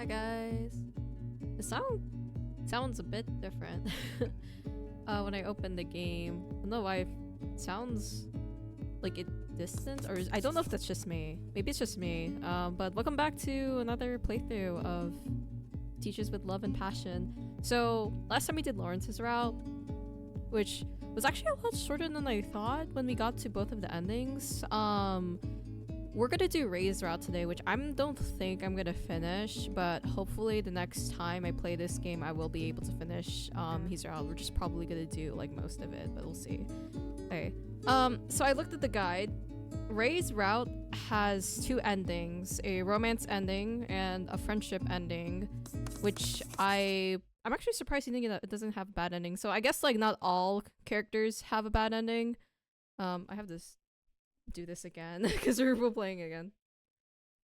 guys. The sounds a bit different when I open the game. I don't know why it sounds like it distant, or I don't know if that's just me. Maybe it's just me. But welcome back to another playthrough of Teachers with Love and Passion. So last time we did Lawrence's route, which was actually a lot shorter than I thought when we got to both of the endings. We're gonna do Ray's route today, which I don't think I'm gonna finish, but hopefully the next time I play this game I will be able to finish his route. We're just probably gonna do like most of it, but we'll see. Okay. So I looked at the guide. Ray's route has two endings, a romance ending and a friendship ending, which I'm actually surprised he didn't it doesn't have a bad ending. So I guess like not all characters have a bad ending. I have to do this again because we're playing again.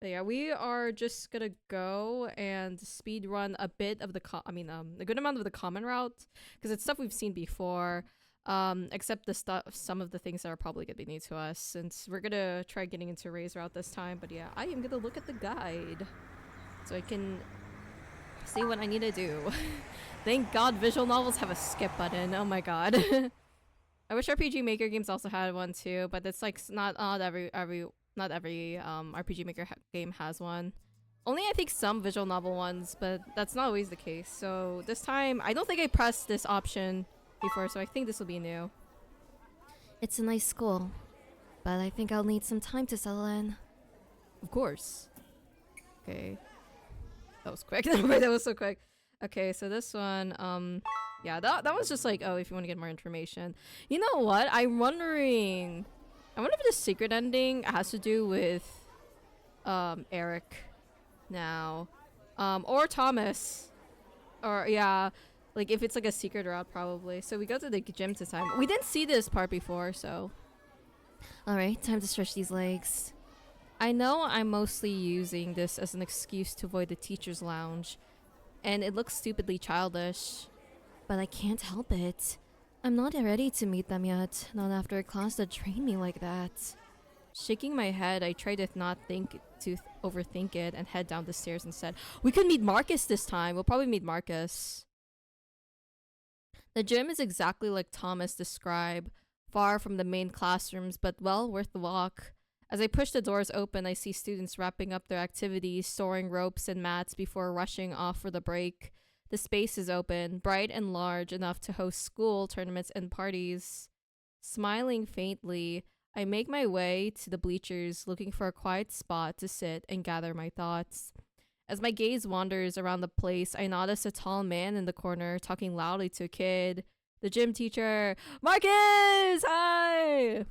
But yeah, we are just gonna go and speed run a bit of the a good amount of the common route because it's stuff we've seen before. Except some of the things that are probably gonna be new to us, since we're gonna try getting into Ray's route this time. But yeah, I am gonna look at the guide so I can see what I need to do. Thank God visual novels have a skip button. Oh my god. I wish RPG Maker games also had one too, but it's like not every RPG Maker game has one. Only I think some visual novel ones, but that's not always the case. So this time, I don't think I pressed this option before, so I think this will be new. It's a nice school, but I think I'll need some time to settle in. Of course. Okay. That was quick. That was so quick. Okay, so this one, yeah, that was just like, oh, if you want to get more information. You know what? I'm wondering... I wonder if the secret ending has to do with, Eric now. Or Thomas. Or, yeah, like if it's like a secret route, probably. So we go to the gym this time. We didn't see this part before, so... Alright, time to stretch these legs. I know I'm mostly using this as an excuse to avoid the teacher's lounge, and it looks stupidly childish. But I can't help it. I'm not ready to meet them yet, not after a class that trained me like that. Shaking my head, I try to not overthink it and head down the stairs instead. We could meet Marcus this time. We'll probably meet Marcus. The gym is exactly like Thomas described, far from the main classrooms, but well worth the walk. As I push the doors open, I see students wrapping up their activities, storing ropes and mats before rushing off for the break. The space is open, bright and large enough to host school tournaments and parties. Smiling faintly, I make my way to the bleachers, looking for a quiet spot to sit and gather my thoughts. As my gaze wanders around the place, I notice a tall man in the corner talking loudly to a kid. The gym teacher. Marcus! Hi!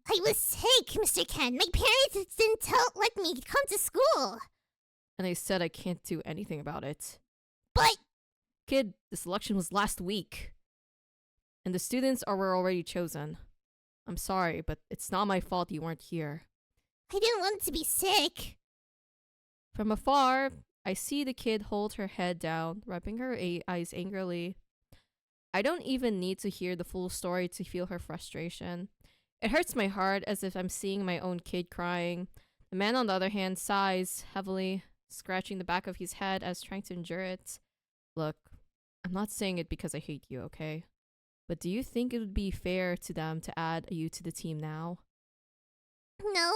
I was sick, Mr. Ken. My parents didn't let me come to school. And I said I can't do anything about it. But... Kid, the selection was last week. And the students were already chosen. I'm sorry, but it's not my fault you weren't here. I didn't want to be sick. From afar, I see the kid hold her head down, rubbing her eyes angrily. I don't even need to hear the full story to feel her frustration. It hurts my heart as if I'm seeing my own kid crying. The man, on the other hand, sighs heavily, scratching the back of his head as trying to endure it. Look, I'm not saying it because I hate you, okay? But do you think it would be fair to them to add you to the team now? No,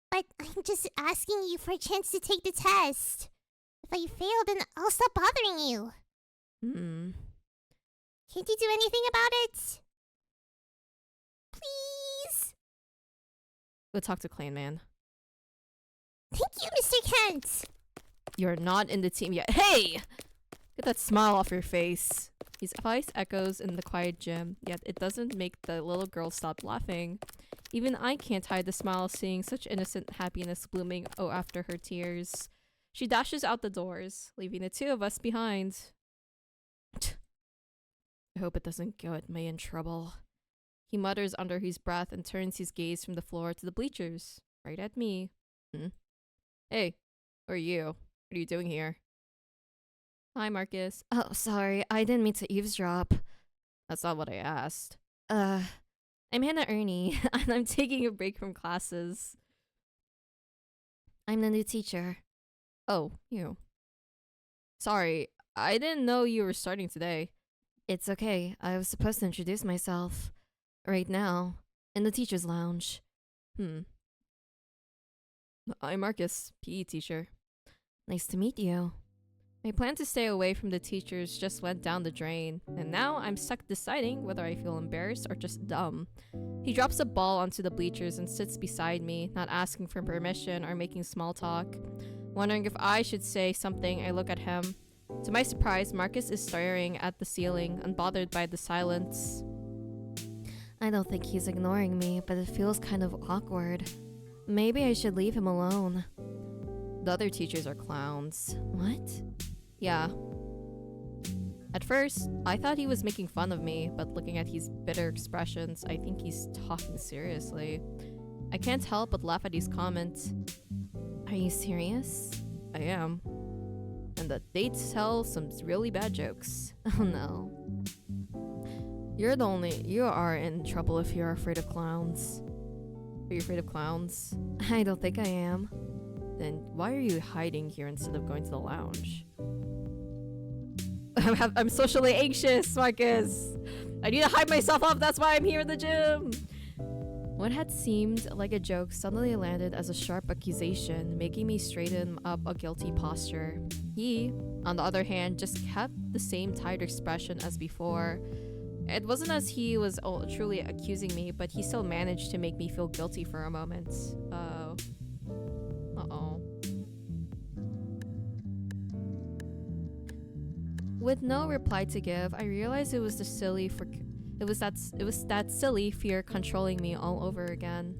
but I'm just asking you for a chance to take the test. If I fail, then I'll stop bothering you. Can't you do anything about it? Please? Go talk to Clan Man. Thank you, Mr. Kent. You're not in the team yet. Hey! Get that smile off your face. His voice echoes in the quiet gym, yet it doesn't make the little girl stop laughing. Even I can't hide the smile seeing such innocent happiness blooming after her tears. She dashes out the doors, leaving the two of us behind. I hope it doesn't get me in trouble. He mutters under his breath and turns his gaze from the floor to the bleachers, right at me. Hey, who are you? What are you doing here? Hi, Marcus. Oh, sorry, I didn't mean to eavesdrop. That's not what I asked. I'm Hannah Ernie, and I'm taking a break from classes. I'm the new teacher. Oh, you. Sorry, I didn't know you were starting today. It's okay. I was supposed to introduce myself. Right now. In the teacher's lounge. I'm Marcus, PE teacher. Nice to meet you. My plan to stay away from the teachers just went down the drain, and now I'm stuck deciding whether I feel embarrassed or just dumb. He drops a ball onto the bleachers and sits beside me, not asking for permission or making small talk. Wondering if I should say something, I look at him. To my surprise, Marcus is staring at the ceiling, unbothered by the silence. I don't think he's ignoring me, but it feels kind of awkward. Maybe I should leave him alone. The other teachers are clowns. What? Yeah. At first, I thought he was making fun of me, but looking at his bitter expressions, I think he's talking seriously. I can't help but laugh at his comments. Are you serious? I am. And that they tell some really bad jokes. Oh no. You are in trouble if you're afraid of clowns. Are you afraid of clowns? I don't think I am. Then why are you hiding here instead of going to the lounge? I'm socially anxious, Marcus. I need to hide myself up. That's why I'm here in the gym. What had seemed like a joke suddenly landed as a sharp accusation, making me straighten up a guilty posture. He, on the other hand, just kept the same tired expression as before. It wasn't as he was truly accusing me, but he still managed to make me feel guilty for a moment. Uh-oh. With no reply to give, I realized it was that silly fear controlling me all over again.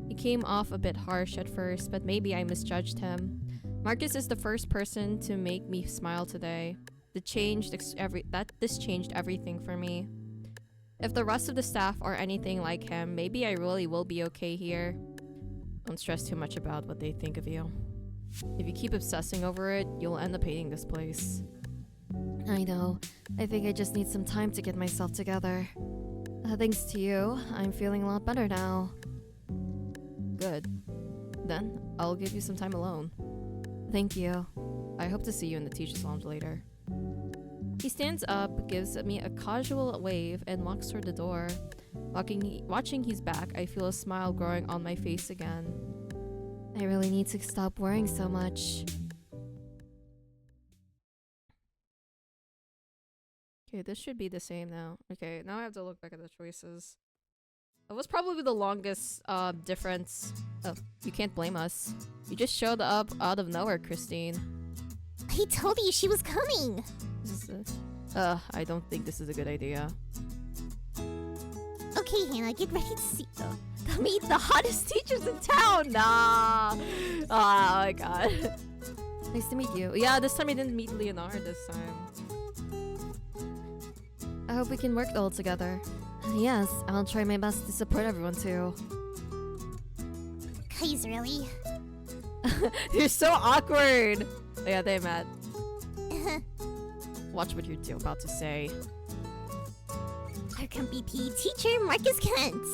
He came off a bit harsh at first, but maybe I misjudged him. Marcus is the first person to make me smile today. This changed everything for me. If the rest of the staff are anything like him, maybe I really will be okay here. Don't stress too much about what they think of you. If you keep obsessing over it, you'll end up hating this place. I know. I think I just need some time to get myself together. Thanks to you, I'm feeling a lot better now. Good. Then, I'll give you some time alone. Thank you. I hope to see you in the teacher's lounge later. He stands up, gives me a casual wave, and walks toward the door. Watching his back, I feel a smile growing on my face again. I really need to stop worrying so much. Okay, this should be the same now. Okay, now I have to look back at the choices. It was probably the longest difference. Oh, you can't blame us. You just showed up out of nowhere, Christine. I told you she was coming. I don't think this is a good idea. Okay, Hannah, get ready to see. To meet the hottest teachers in town! Nah! Oh my god. Nice to meet you. Yeah, this time I didn't meet Leonard this time. I hope we can work all together. Yes, I'll try my best to support everyone too. Guys, really? You're so awkward! Oh, yeah, they met. Watch what you're about to say. Our comfy PE teacher, Marcus Kent.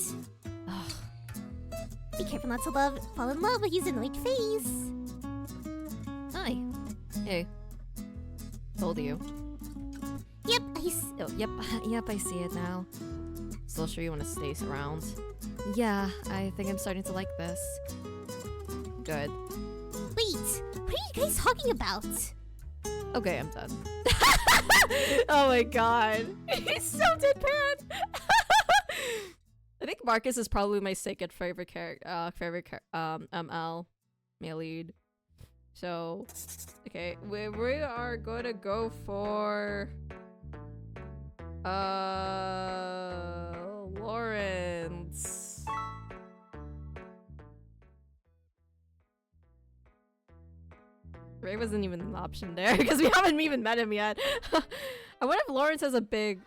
Be careful not to fall in love with his annoyed face. Hi. Hey. Told you. Yep, Yep, I see it now. Still sure you want to stay around? Yeah, I think I'm starting to like this. Good. Wait, what are you guys talking about? Okay, I'm done. Oh my god. He's so deadpan. I think Marcus is probably my second favorite ML male lead. So, okay, we are gonna go for Lawrence. Ray wasn't even an option there because we haven't even met him yet. I wonder if Lawrence has a big,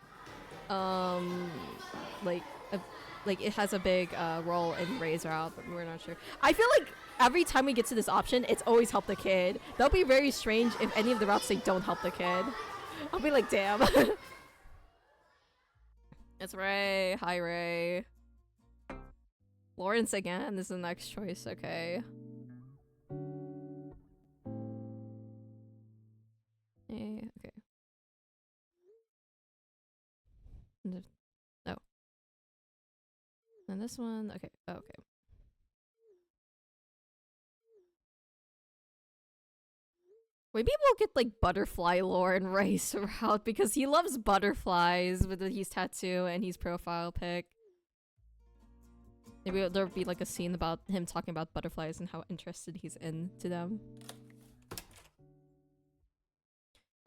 like it has a big role in Ray's route, but we're not sure. I feel like every time we get to this option, it's always help the kid. That'll be very strange if any of the routes say don't help the kid. I'll be like, damn. It's Ray. Hi, Ray. Lawrence again is the next choice. Okay. No. And this one, okay. Oh, okay. Maybe we'll get like butterfly lore and Rice route because he loves butterflies with his tattoo and his profile pic. Maybe there'll be like a scene about him talking about butterflies and how interested he's into them.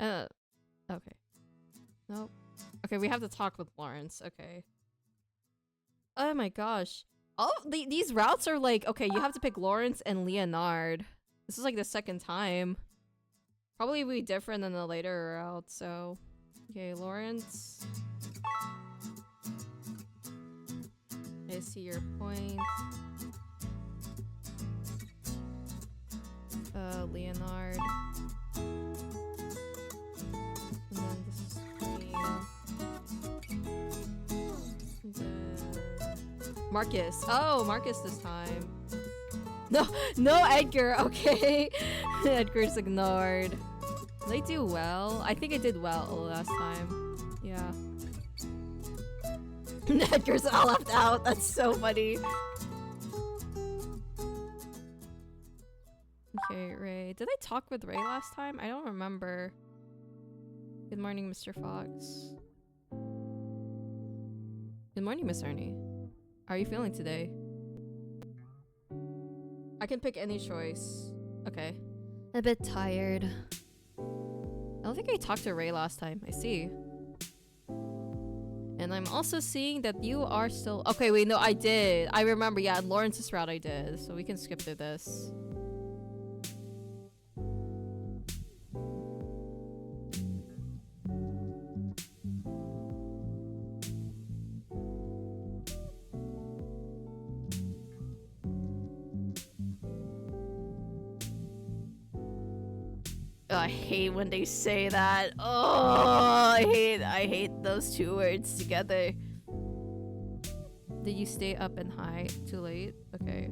Okay. Nope. Okay, we have to talk with Lawrence. Okay. Oh my gosh. All these routes are like, okay, you have to pick Lawrence and Leonard. This is like the second time. Probably be different than the later route, so... Okay, Lawrence. I see your point. Leonard. And then this is me. And then... Marcus. Oh, Marcus this time. No, Edgar. Okay. Edgar's ignored. Did I do well? I think I did well last time. Yeah. Edgar's all left out. That's so funny. Okay, Ray. Did I talk with Ray last time? I don't remember. Good morning, Mr. Fox. Good morning, Miss Ernie. How are you feeling today? I can pick any choice. Okay. A bit tired. I don't think I talked to Ray last time. I see. And I'm also seeing that you are still... Okay, wait, no, I did. I remember, yeah, Lawrence's route I did. So we can skip through this. I hate when they say that. Oh, I hate those two words together. Did you stay up and high too late? Okay.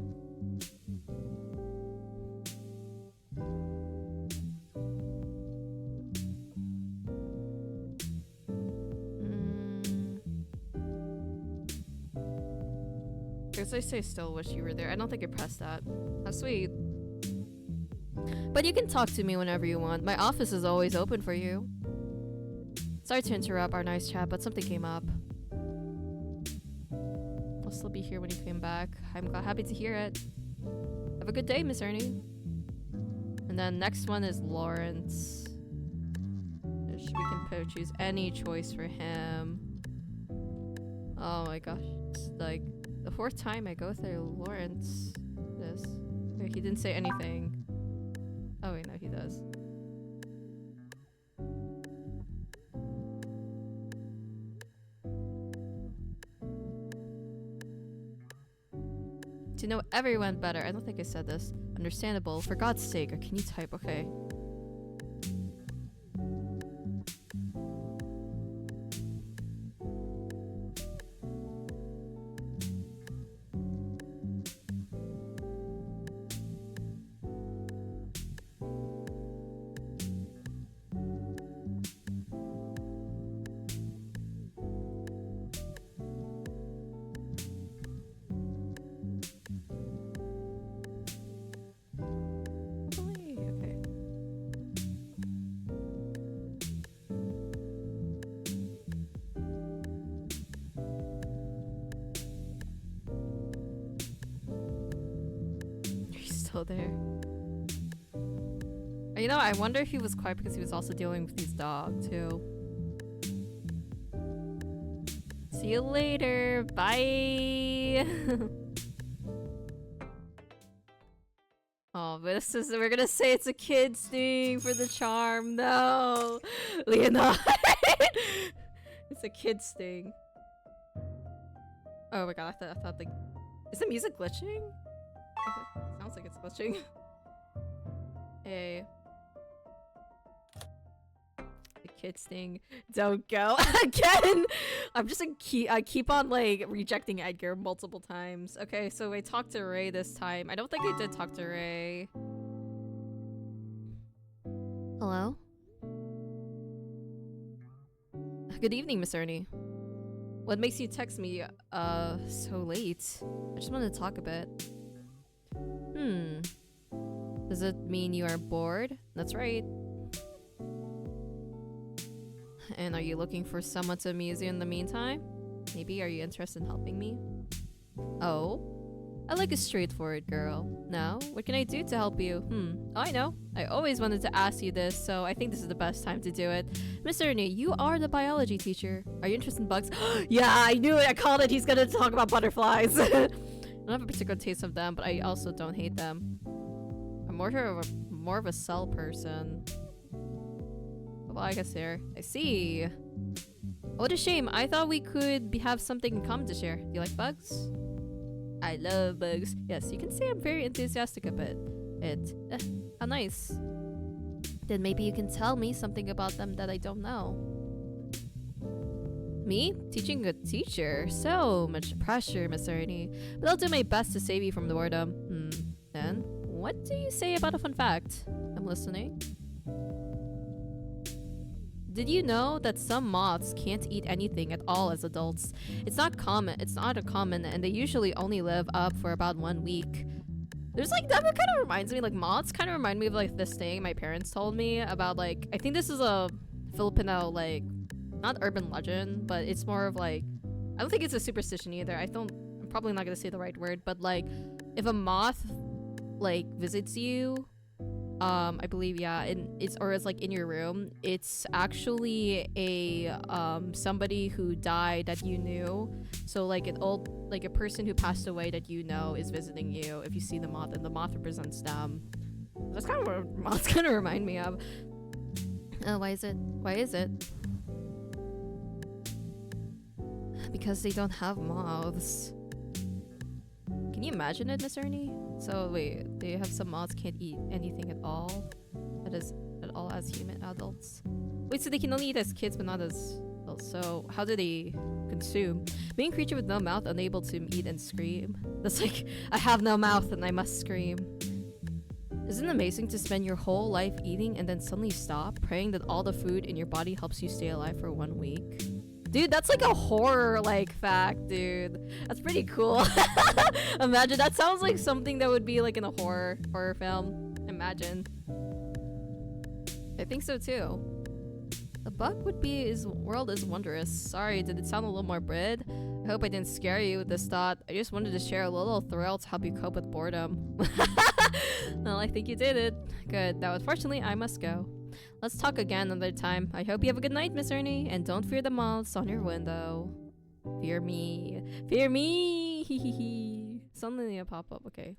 Guess I still wish you were there. I don't think I pressed that. How sweet. But you can talk to me whenever you want. My office is always open for you. Sorry to interrupt our nice chat, but something came up. I'll still be here when you came back. I'm happy to hear it. Have a good day, Miss Ernie. And then next one is Lawrence. We can choose any choice for him. Oh my gosh. It's like the fourth time I go through Lawrence. This. He didn't say anything. Oh wait, no, he does. To know everyone better. I don't think I said this. Understandable. For God's sake. Or can you type? Okay. There. You know, I wonder if he was quiet because he was also dealing with his dog too. See you later. Bye. Oh, but we're gonna say it's a kid's thing for the charm. No, Leonard. It's a kid's thing. Oh my god, I thought like, is the music glitching? Sounds like it's glitching. Hey. The kids thing. Don't go again. I'm just I keep on like rejecting Edgar multiple times. Okay, so I talked to Ray this time. I don't think I did talk to Ray. Hello? Good evening, Miss Ernie. What makes you text me so late? I just wanted to talk a bit. Does it mean you are bored? That's right. And are you looking for someone to amuse you in the meantime? Maybe are you interested in helping me? Oh? I like a straightforward girl. Now, what can I do to help you? Oh, I know. I always wanted to ask you this, so I think this is the best time to do it. Mr. Ernie, you are the biology teacher. Are you interested in bugs? Yeah, I knew it. I called it. He's gonna talk about butterflies. I don't have a particular taste of them, but I also don't hate them. I'm more of a cell person. Well, I guess there. I see. What a shame. I thought we could have something in common to share. Do you like bugs? I love bugs. Yes, you can say I'm very enthusiastic about it. How nice. Then maybe you can tell me something about them that I don't know. Me? Teaching a teacher? So much pressure, Miss Ernie. But I'll do my best to save you from the boredom. Then, what do you say about a fun fact? I'm listening. Did you know that some moths can't eat anything at all as adults? It's not common, and they usually only live up for about 1 week. There's like, that kind of reminds me, like moths kind of remind me of like this thing my parents told me about, like, I think this is a Filipino, like, not urban legend, but it's more of like, I don't think it's a superstition either. I'm probably not gonna say the right word, but like, if a moth like visits you, I believe, yeah, it's like in your room, it's actually a somebody who died that you knew. So like a person who passed away that you know is visiting you if you see the moth, and the moth represents them. That's kind of what moths kind of remind me of. Why is it? Because they don't have mouths. Can you imagine it, Miss Ernie? So wait, they have some moths can't eat anything at all? At all as human adults? Wait, so they can only eat as kids but not as adults. So how do they consume? Being a creature with no mouth, unable to eat and scream. That's like, I have no mouth and I must scream. Isn't it amazing to spend your whole life eating and then suddenly stop, praying that all the food in your body helps you stay alive for 1 week? Dude, that's like a horror like fact, dude. That's pretty cool. Imagine, that sounds like something that would be like in a horror film. Imagine. I think so too. The bug would be his world is wondrous. Sorry, did it sound a little morbid? I hope I didn't scare you with this thought. I just wanted to share a little thrill to help you cope with boredom. Well, I think you did it. Good. Now, unfortunately, I must go. Let's talk again another time. I hope you have a good night, Miss Ernie, and don't fear the moths on your window. Fear me. Fear me! Suddenly a pop-up, okay.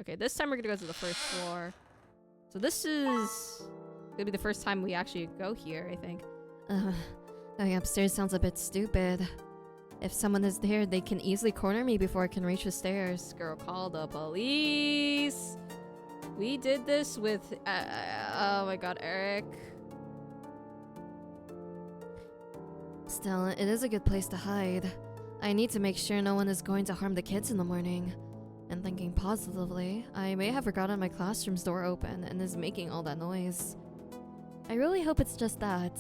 Okay, this time we're gonna go to the first floor. So this is gonna be the first time we actually go here, I think. Going upstairs sounds a bit stupid. If someone is there, they can easily corner me before I can reach the stairs. Girl, call the police! We did this with, oh my god, Eric. Still, it is a good place to hide. I need to make sure no one is going to harm the kids in the morning. And thinking positively, I may have forgotten my classroom's door open and is making all that noise. I really hope it's just that.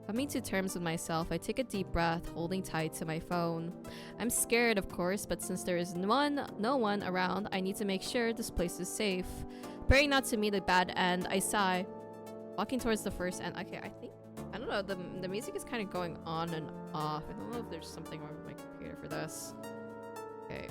Coming to terms with myself, I take a deep breath, holding tight to my phone. I'm scared, of course, but since there is no one around, I need to make sure this place is safe. Praying not to meet a bad end, I sigh. Walking towards the first end. Okay, I don't know, the music is kind of going on and off. I don't know if there's something wrong with my computer for this. Okay.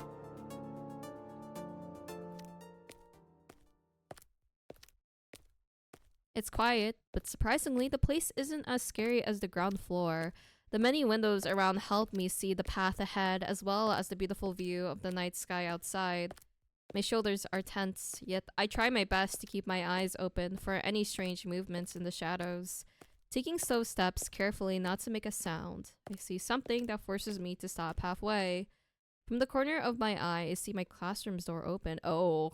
It's quiet, but surprisingly, the place isn't as scary as the ground floor. The many windows around help me see the path ahead, as well as the beautiful view of the night sky outside. My shoulders are tense, yet I try my best to keep my eyes open for any strange movements in the shadows. Taking slow steps carefully not to make a sound, I see something that forces me to stop halfway. From the corner of my eye, I see my classroom's door open. Oh.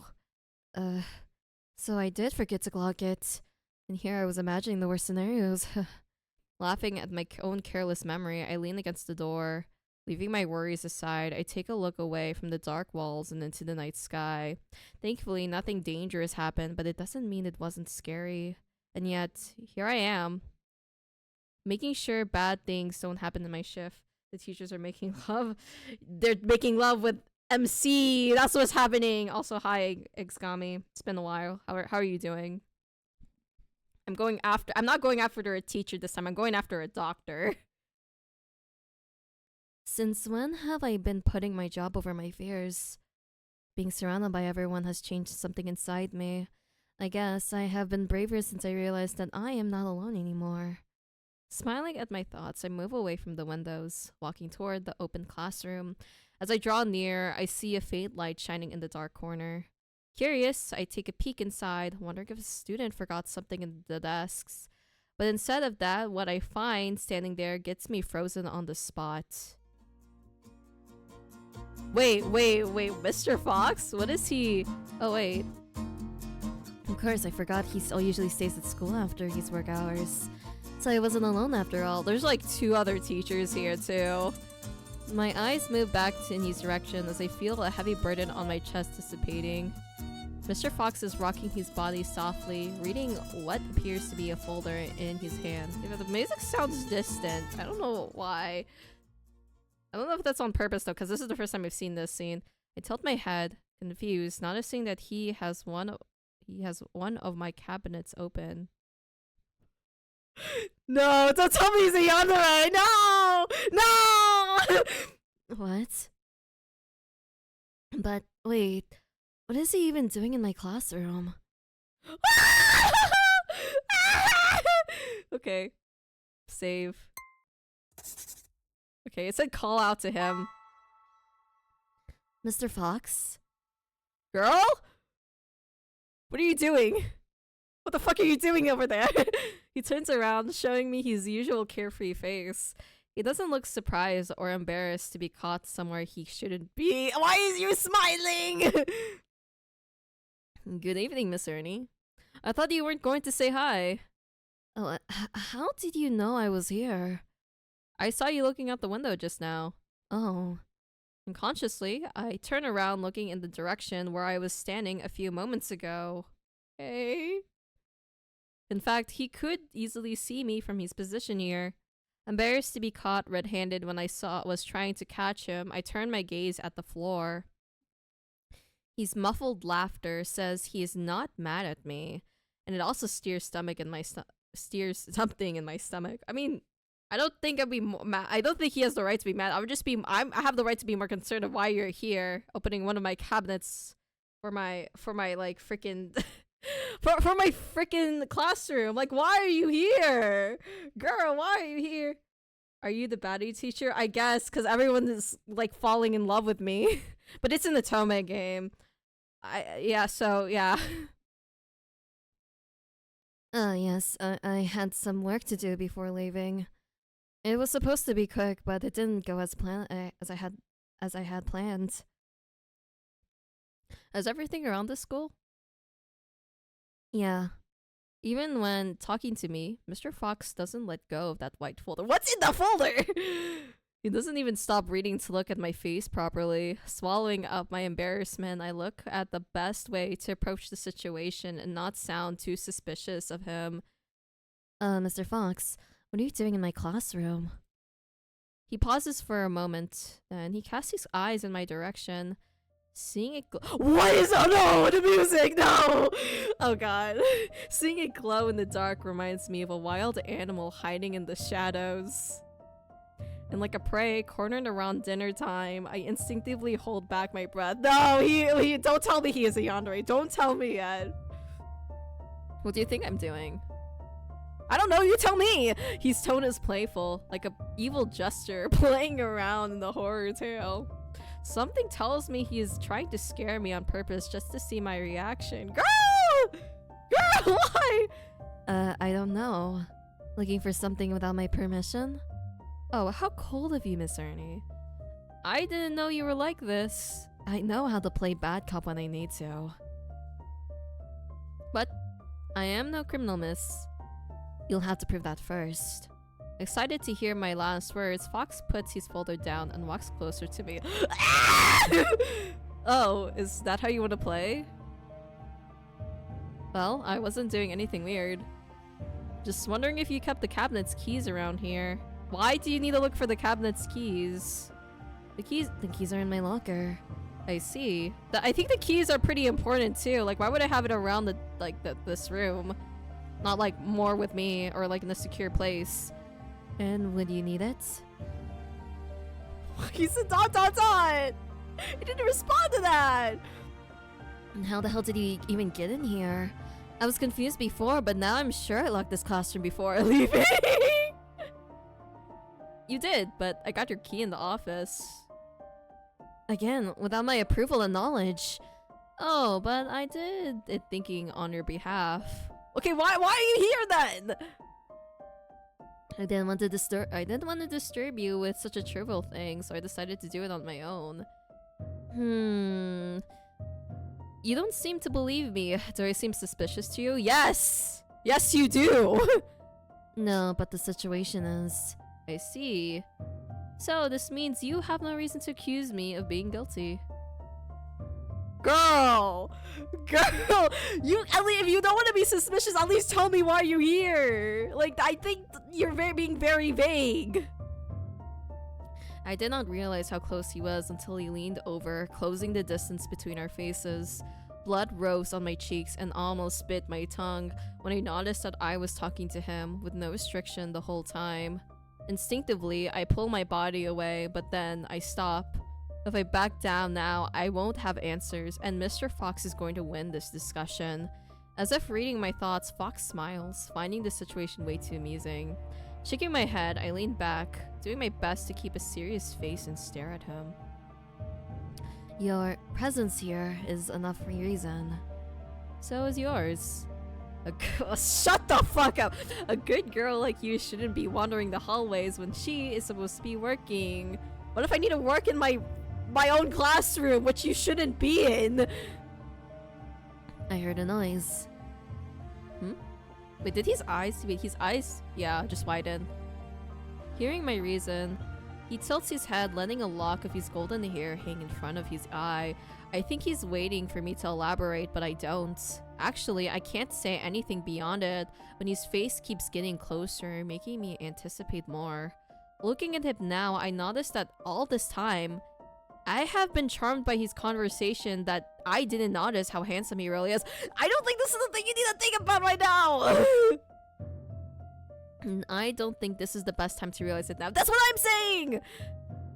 So I did forget to lock it. And here I was imagining the worst scenarios. Laughing at my own careless memory, I lean against the door. Leaving my worries aside, I take a look away from the dark walls and into the night sky. Thankfully, nothing dangerous happened, but it doesn't mean it wasn't scary. And yet, here I am. Making sure bad things don't happen in my shift. The teachers are making love. They're making love with MC. That's what's happening. Also, hi, Exgami. It's been a while. How are you doing? I'm not going after a teacher this time. I'm going after a doctor. Since when have I been putting my job over my fears? Being surrounded by everyone has changed something inside me. I guess I have been braver since I realized that I am not alone anymore. Smiling at my thoughts, I move away from the windows, walking toward the open classroom. As I draw near, I see a faint light shining in the dark corner. Curious, I take a peek inside, wondering if a student forgot something in the desks. But instead of that, what I find standing there gets me frozen on the spot. Wait, Mr. Fox? What is he? Oh, wait. Of course, I forgot he usually stays at school after his work hours. So I wasn't alone after all. There's like 2 other teachers here, too. My eyes move back in his direction as I feel a heavy burden on my chest dissipating. Mr. Fox is rocking his body softly, reading what appears to be a folder in his hand. The music sounds distant. I don't know why. I don't know if that's on purpose, though, because this is the first time I've seen this scene. I tilt my head, confused, noticing that he has one of my cabinets open. No, don't tell me he's a yandere! No! No! What? But wait, what is he even doing in my classroom? Okay. Save. Okay, it said call out to him. Mr. Fox? Girl? What are you doing? What the fuck are you doing over there? He turns around, showing me his usual carefree face. He doesn't look surprised or embarrassed to be caught somewhere he shouldn't be. Why is you smiling? Good evening, Miss Ernie. I thought you weren't going to say hi. Oh, how did you know I was here? I saw you looking out the window just now. Oh. Unconsciously, I turn around looking in the direction where I was standing a few moments ago. Hey. In fact, he could easily see me from his position here. Embarrassed to be caught red-handed when I was trying to catch him, I turn my gaze at the floor. His muffled laughter says he is not mad at me, and it also steers something in my stomach. I mean, I don't think I'd be mad. I don't think he has the right to be mad. I have the right to be more concerned of why you're here, opening one of my cabinets for my like freaking for my freaking classroom. Like, why are you here, girl? Why are you here? Are you the baddie teacher? I guess because everyone is like falling in love with me, but it's in the Tome game. So yeah. Yes, I had some work to do before leaving. It was supposed to be quick, but it didn't go as I had planned. Is everything around the school? Yeah. Even when talking to me, Mr. Fox doesn't let go of that white folder. What's in the folder? He doesn't even stop reading to look at my face properly. Swallowing up my embarrassment, I look at the best way to approach the situation and not sound too suspicious of him. Mr. Fox, what are you doing in my classroom? He pauses for a moment, and he casts his eyes in my direction. Seeing it what is— oh no, the music, no! Oh god. Seeing it glow in the dark reminds me of a wild animal hiding in the shadows. And like a prey cornered around dinner time, I instinctively hold back my breath. No, he don't tell me he is a yandere. Don't tell me yet. What do you think I'm doing? I don't know, you tell me! His tone is playful, like a evil jester playing around in the horror tale. Something tells me he is trying to scare me on purpose just to see my reaction. Girl! Girl, why? I don't know. Looking for something without my permission? Oh, how cold of you, Miss Ernie. I didn't know you were like this. I know how to play bad cop when I need to. But I am no criminal, miss. You'll have to prove that first. Excited to hear my last words, Fox puts his folder down and walks closer to me. Oh, is that how you want to play? Well, I wasn't doing anything weird. Just wondering if you kept the cabinet's keys around here. Why do you need to look for the cabinet's keys? The keys are in my locker. I see. I think the keys are pretty important too. Like, why would I have it around this room? Not like more with me or like in a secure place. And would you need it? He said ... He didn't respond to that! And how the hell did he even get in here? I was confused before, but now I'm sure I locked this classroom before leaving. You did, but I got your key in the office. Again, without my approval and knowledge. Oh, but I did it thinking on your behalf. Okay, why are you here then? I didn't want to disturb you with such a trivial thing, so I decided to do it on my own. You don't seem to believe me. Do I seem suspicious to you? Yes! Yes, you do! No, but the situation is... I see. So, this means you have no reason to accuse me of being guilty. Girl! Girl! If you don't want to be suspicious, at least tell me why you're here! Like, I think you're being very vague. I did not realize how close he was until he leaned over, closing the distance between our faces. Blood rose on my cheeks and almost bit my tongue when I noticed that I was talking to him with no restriction the whole time. Instinctively, I pull my body away, but then I stop. If I back down now, I won't have answers, and Mr. Fox is going to win this discussion. As if reading my thoughts, Fox smiles, finding the situation way too amusing. Shaking my head, I lean back, doing my best to keep a serious face and stare at him. Your presence here is enough reason. So is yours. Shut the fuck up! A good girl like you shouldn't be wandering the hallways when she is supposed to be working. What if I need to work in my own classroom, which you shouldn't be in? I heard a noise. Wait, his eyes? Yeah, just widen. Hearing my reason, he tilts his head, letting a lock of his golden hair hang in front of his eye. I think he's waiting for me to elaborate, but I don't. Actually, I can't say anything beyond it when his face keeps getting closer, making me anticipate more. Looking at him now, I noticed that all this time, I have been charmed by his conversation that I didn't notice how handsome he really is. I don't think this is the thing you need to think about right now! I don't think this is the best time to realize it now. That's what I'm saying!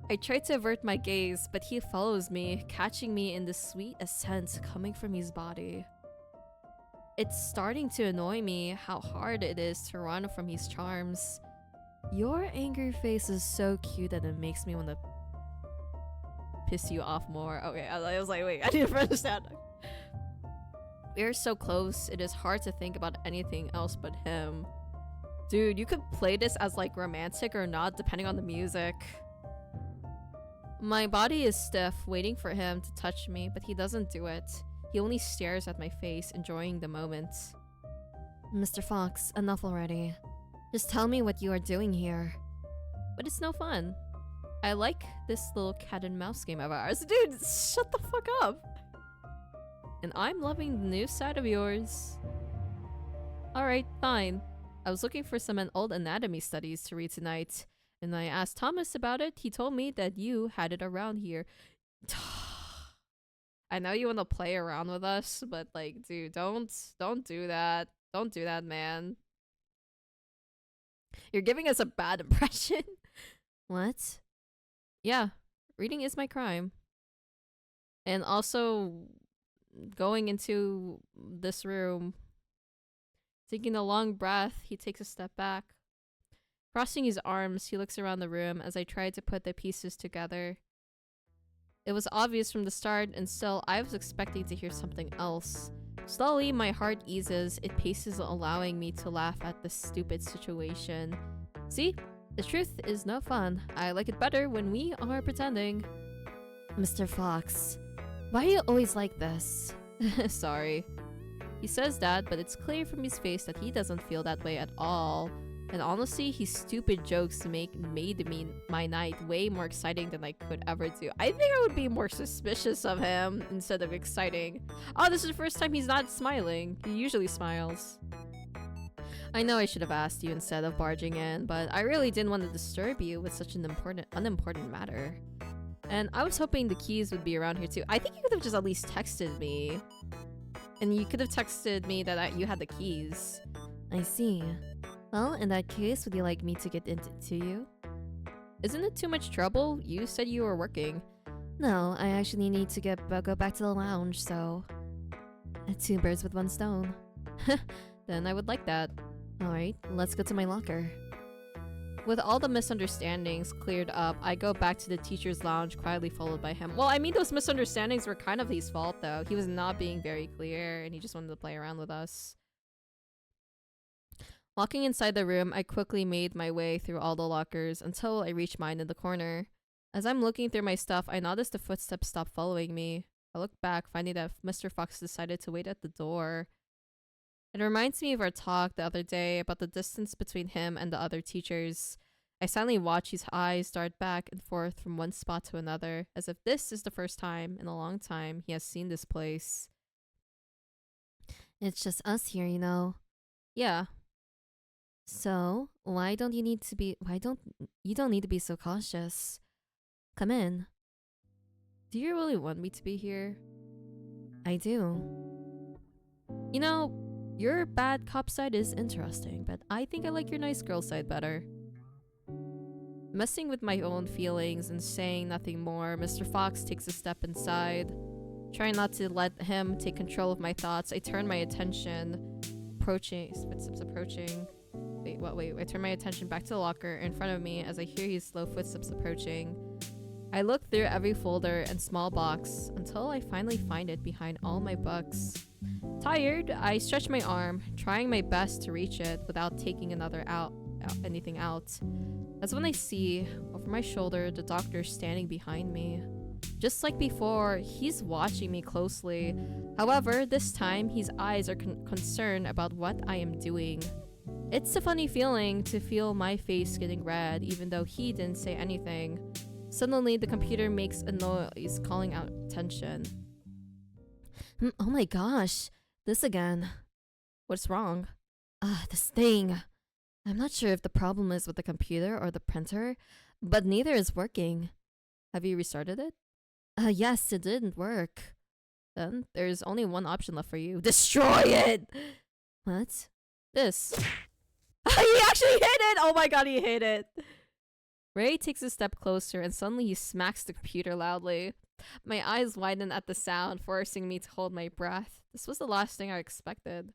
I try to avert my gaze, but he follows me, catching me in the sweet ascent coming from his body. It's starting to annoy me how hard it is to run from his charms. Your angry face is so cute that it makes me want to piss you off more. Okay, I was like, wait, I need to understand. We're so close, it is hard to think about anything else but him. Dude, you could play this as like romantic or not, depending on the music. My body is stiff, waiting for him to touch me, but he doesn't do it. He only stares at my face, enjoying the moment. Mr. Fox, enough already. Just tell me what you are doing here. But it's no fun. I like this little cat and mouse game of ours. Dude, shut the fuck up! And I'm loving the new side of yours. Alright, fine. I was looking for some old anatomy studies to read tonight, and I asked Thomas about it. He told me that you had it around here. I know you want to play around with us, but like, dude, don't do that. Don't do that, man. You're giving us a bad impression. What? Yeah, reading is my crime. And also, going into this room, taking a long breath, he takes a step back. Crossing his arms, he looks around the room as I try to put the pieces together. It was obvious from the start, and still, I was expecting to hear something else. Slowly, my heart eases, it paces, allowing me to laugh at this stupid situation. See? The truth is no fun. I like it better when we are pretending. Mr. Fox, why are you always like this? Sorry. He says that, but it's clear from his face that he doesn't feel that way at all. And honestly, his stupid jokes made my night way more exciting than I could ever do. I think I would be more suspicious of him instead of exciting. Oh, this is the first time he's not smiling. He usually smiles. I know I should have asked you instead of barging in, but I really didn't want to disturb you with such an unimportant matter. And I was hoping the keys would be around here too. I think you could have just at least texted me. And you could have texted me that you had the keys. I see. Well, in that case, would you like me to get into you? Isn't it too much trouble? You said you were working. No, I actually need to go back to the lounge, so... 2 birds with 1 stone. Then I would like that. Alright, let's go to my locker. With all the misunderstandings cleared up, I go back to the teacher's lounge, quietly followed by him. Well, I mean, those misunderstandings were kind of his fault, though. He was not being very clear, and he just wanted to play around with us. Walking inside the room, I quickly made my way through all the lockers until I reached mine in the corner. As I'm looking through my stuff, I noticed the footsteps stop following me. I look back, finding that Mr. Fox decided to wait at the door. It reminds me of our talk the other day about the distance between him and the other teachers. I silently watch his eyes dart back and forth from one spot to another, as if this is the first time in a long time he has seen this place. It's just us here, you know. Yeah. So, why don't you need to be so cautious? Come in. Do you really want me to be here? I do. You know, your bad cop side is interesting, but I think I like your nice girl side better. Messing with my own feelings and saying nothing more, Mr. Fox takes a step inside. Trying not to let him take control of my thoughts, I turn my attention footsteps approaching. Wait, I turn my attention back to the locker in front of me as I hear his slow footsteps approaching. I look through every folder and small box until I finally find it behind all my books. Tired, I stretch my arm, trying my best to reach it without taking anything out. That's when I see, over my shoulder, the doctor standing behind me. Just like before, he's watching me closely. However, this time, his eyes are concerned about what I am doing. It's a funny feeling to feel my face getting red, even though he didn't say anything. Suddenly, the computer makes a noise, calling out attention. Oh my gosh, this again. What's wrong? This thing. I'm not sure if the problem is with the computer or the printer, but neither is working. Have you restarted it? Yes, it didn't work. Then there's only one option left for you. Destroy it! What? This. He actually hit it! Oh my god, he hit it! Ray takes a step closer and suddenly he smacks the computer loudly. My eyes widen at the sound, forcing me to hold my breath. This was the last thing I expected.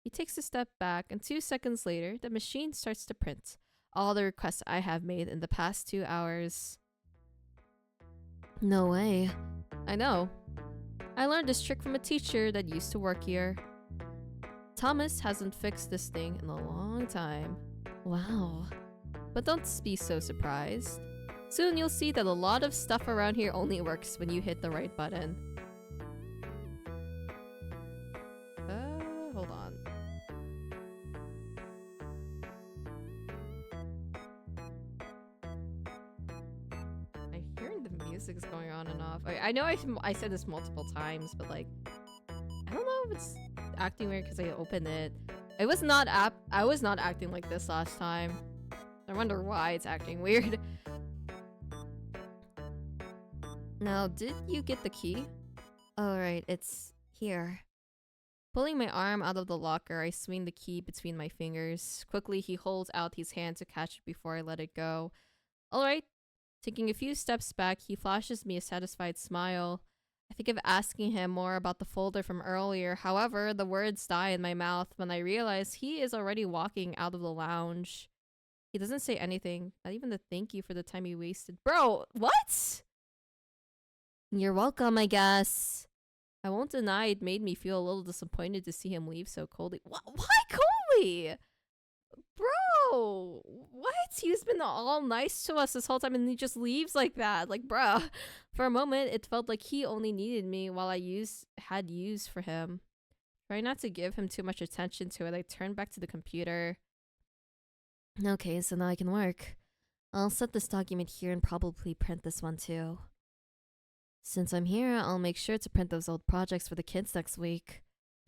He takes a step back, and 2 seconds later, the machine starts to print all the requests I have made in the past 2 hours. No way. I know. I learned this trick from a teacher that used to work here. Thomas hasn't fixed this thing in a long time. Wow. But don't be so surprised. Soon you'll see that a lot of stuff around here only works when you hit the right button. Hold on. I'm hearing the music's going on and off. I know I said this multiple times, but like, I don't know if it's acting weird because I opened it. I was not acting like this last time. I wonder why it's acting weird. Now, did you get the key? Alright, it's here. Pulling my arm out of the locker, I swing the key between my fingers. Quickly, he holds out his hand to catch it before I let it go. Alright. Taking a few steps back, he flashes me a satisfied smile. I think of asking him more about the folder from earlier. However, the words die in my mouth when I realize he is already walking out of the lounge. He doesn't say anything, not even the thank you for the time he wasted. Bro, what? You're welcome, I guess. I won't deny it made me feel a little disappointed to see him leave so coldly. Why coldly? Bro, what? He's been all nice to us this whole time and he just leaves like that. Like, bro. For a moment, it felt like he only needed me while I had use for him. Trying not to give him too much attention to it, I turned back to the computer. Okay, so now I can work. I'll set this document here and probably print this one too. Since I'm here, I'll make sure to print those old projects for the kids next week.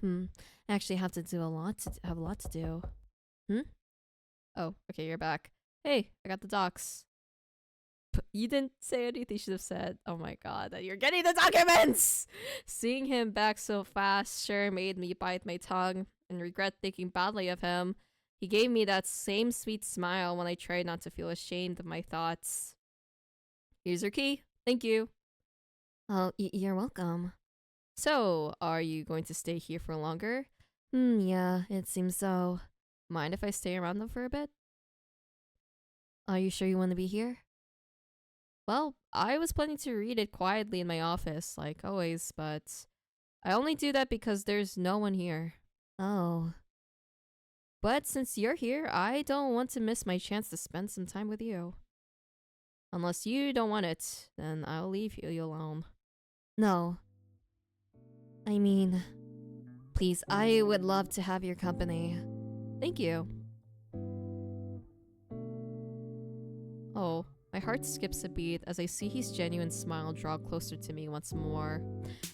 I actually have a lot to do. Hmm? Oh, okay, you're back. Hey, I got the docs. You didn't say anything you should have said. Oh my god, that you're getting the documents! Seeing him back so fast sure made me bite my tongue and regret thinking badly of him. He gave me that same sweet smile when I tried not to feel ashamed of my thoughts. Here's your key. Thank you. Oh, you're welcome. So, are you going to stay here for longer? Yeah, it seems so. Mind if I stay around them for a bit? Are you sure you want to be here? Well, I was planning to read it quietly in my office, like always, but I only do that because there's no one here. Oh. But since you're here, I don't want to miss my chance to spend some time with you. Unless you don't want it, then I'll leave you alone. No. I mean, please, I would love to have your company. Thank you. Oh, my heart skips a beat as I see his genuine smile draw closer to me once more.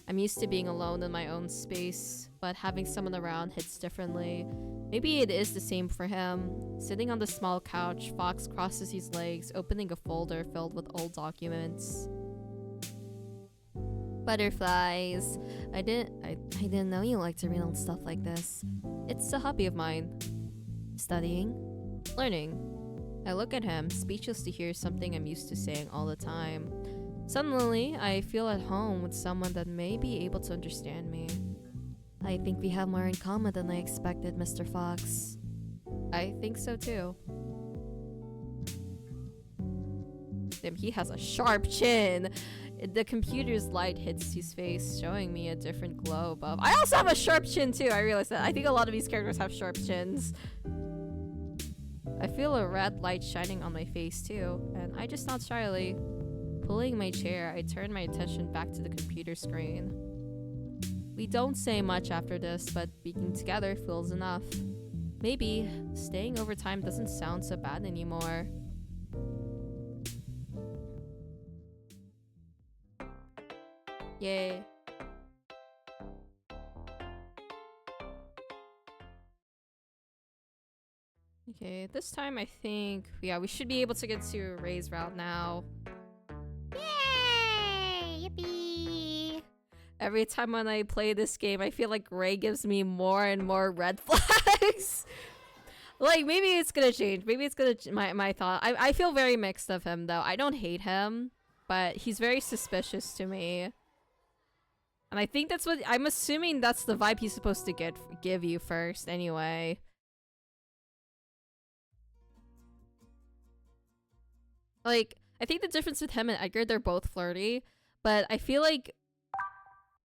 I'm used to being alone in my own space, but having someone around hits differently. Maybe it is the same for him. Sitting on the small couch, Fox crosses his legs, opening a folder filled with old documents. Butterflies. I didn't know you liked to read on stuff like this. It's a hobby of mine. Studying? Learning. I look at him, speechless to hear something I'm used to saying all the time. Suddenly, I feel at home with someone that may be able to understand me. I think we have more in common than I expected, Mr. Fox. I think so too. Damn, he has a sharp chin. The computer's light hits his face, showing me a different glow above. I also have a sharp chin too, I realized that. I think a lot of these characters have sharp chins. I feel a red light shining on my face too, and I just nod shyly. Pulling my chair, I turn my attention back to the computer screen. We don't say much after this, but being together feels enough. Maybe staying over time doesn't sound so bad anymore. Yay. Okay, this time I think, yeah, we should be able to get to Ray's route now. Yay! Yippee! Every time when I play this game, I feel like Ray gives me more and more red flags. Like, maybe it's gonna change. Maybe it's gonna my thought. I feel very mixed of him, though. I don't hate him, but he's very suspicious to me. And I think that's what... I'm assuming that's the vibe he's supposed to give you first, anyway. Like, I think the difference with him and Edgar, they're both flirty. But I feel like...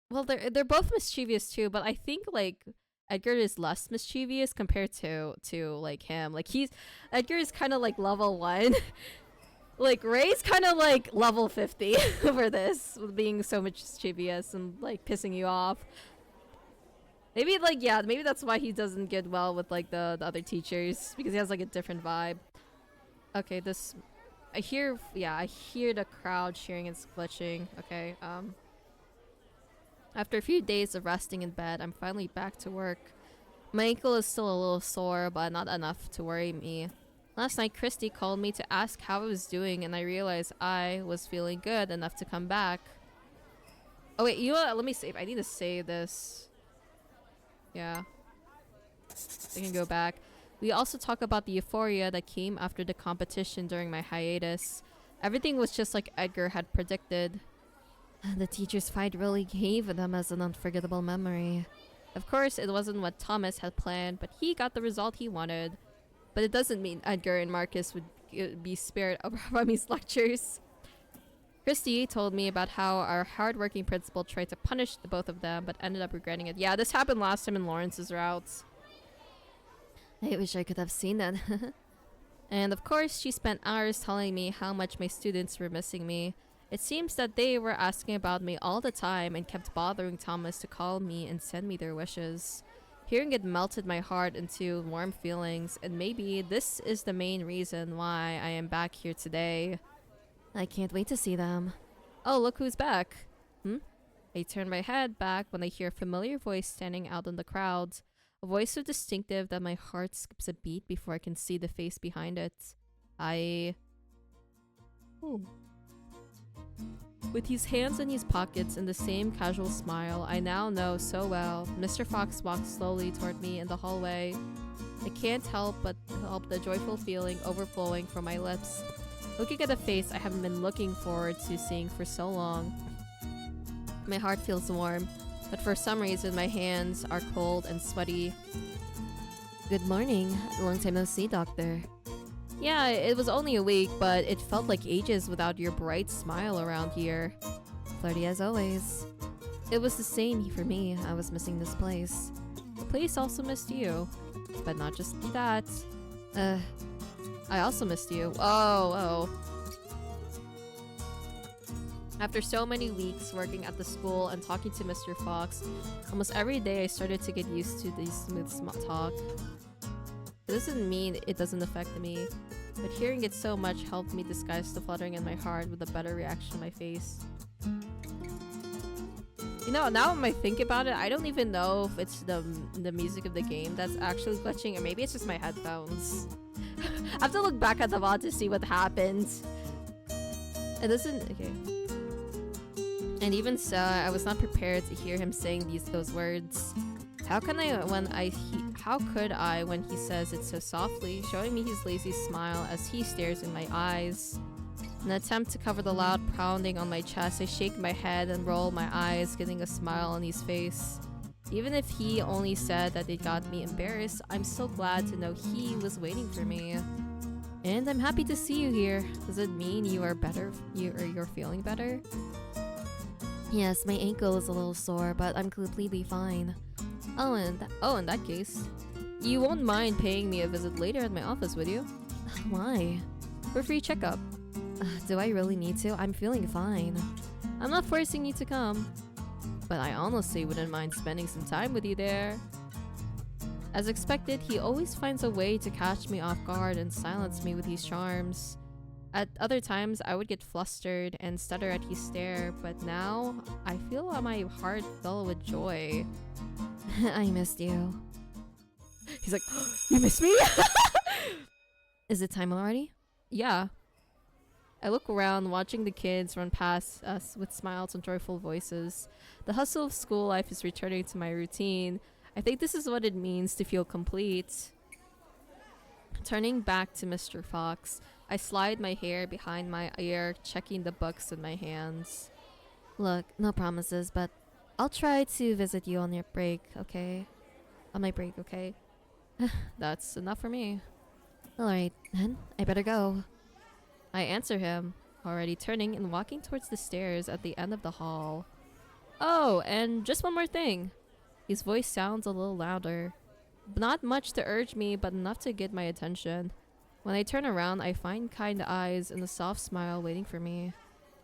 Well, they're both mischievous, too. But I think, like... Edgar is less mischievous compared to like him. Like Edgar is kind of like level 1. Like Ray's kind of like level 50 for this, with being so mischievous and like pissing you off. Maybe like, yeah, maybe that's why he doesn't get well with like the other teachers, because he has like a different vibe. Okay, I hear the crowd cheering and glitching. Okay, after a few days of resting in bed, I'm finally back to work. My ankle is still a little sore, but not enough to worry me. Last night, Christy called me to ask how I was doing, and I realized I was feeling good enough to come back. Oh wait, you know what? Let me save. I need to save this. Yeah. I can go back. We also talk about the euphoria that came after the competition during my hiatus. Everything was just like Edgar had predicted. The teacher's fight really gave them as an unforgettable memory. Of course, it wasn't what Thomas had planned, but he got the result he wanted. But it doesn't mean Edgar and Marcus would be spared from his lectures. Christy told me about how our hardworking principal tried to punish the both of them, but ended up regretting it. Yeah, this happened last time in Lawrence's routes. I wish I could have seen that. And of course, she spent hours telling me how much my students were missing me. It seems that they were asking about me all the time and kept bothering Thomas to call me and send me their wishes. Hearing it melted my heart into warm feelings, and maybe this is the main reason why I am back here today. I can't wait to see them. Oh, look who's back. I turn my head back when I hear a familiar voice standing out in the crowd. A voice so distinctive that my heart skips a beat before I can see the face behind it. With his hands in his pockets and the same casual smile I now know so well, Mr. Fox walked slowly toward me in the hallway. I can't help but help the joyful feeling overflowing from my lips. Looking at a face I haven't been looking forward to seeing for so long. My heart feels warm, but for some reason my hands are cold and sweaty. Good morning. Long time no see, Doctor. Yeah, it was only a week, but it felt like ages without your bright smile around here. Flirty as always. It was the same for me. I was missing this place. The place also missed you. But not just that. I also missed you. Oh. After so many weeks working at the school and talking to Mr. Fox, almost every day I started to get used to the smooth talk. It doesn't mean it doesn't affect me, but hearing it so much helped me disguise the fluttering in my heart with a better reaction on my face. You know, now when I think about it, I don't even know if it's the music of the game that's actually glitching, or maybe it's just my headphones. I have to look back at the VOD to see what happened. It doesn't... Okay. And even so, I was not prepared to hear him saying those words. How could I when he says it so softly, showing me his lazy smile as he stares in my eyes? In an attempt to cover the loud pounding on my chest, I shake my head and roll my eyes, getting a smile on his face. Even if he only said that it got me embarrassed, I'm so glad to know he was waiting for me. And I'm happy to see you here. Does it mean you are better? You're feeling better? Yes, my ankle is a little sore, but I'm completely fine. In that case, you won't mind paying me a visit later at my office, would you? Why? For a free checkup. Do I really need to? I'm feeling fine. I'm not forcing you to come, but I honestly wouldn't mind spending some time with you there. As expected, he always finds a way to catch me off guard and silence me with his charms. At other times, I would get flustered and stutter at his stare, but now, I feel my heart fill with joy. I missed you. He's like, you miss me? Is it time already? Yeah. I look around, watching the kids run past us with smiles and joyful voices. The hustle of school life is returning to my routine. I think this is what it means to feel complete. Turning back to Mr. Fox, I slide my hair behind my ear, checking the books in my hands. Look, no promises, but I'll try to visit you on your break, okay? On my break, okay? That's enough for me. Alright, then I better go. I answer him, already turning and walking towards the stairs at the end of the hall. Oh, and just one more thing. His voice sounds a little louder. Not much to urge me, but enough to get my attention. When I turn around, I find kind eyes and a soft smile waiting for me.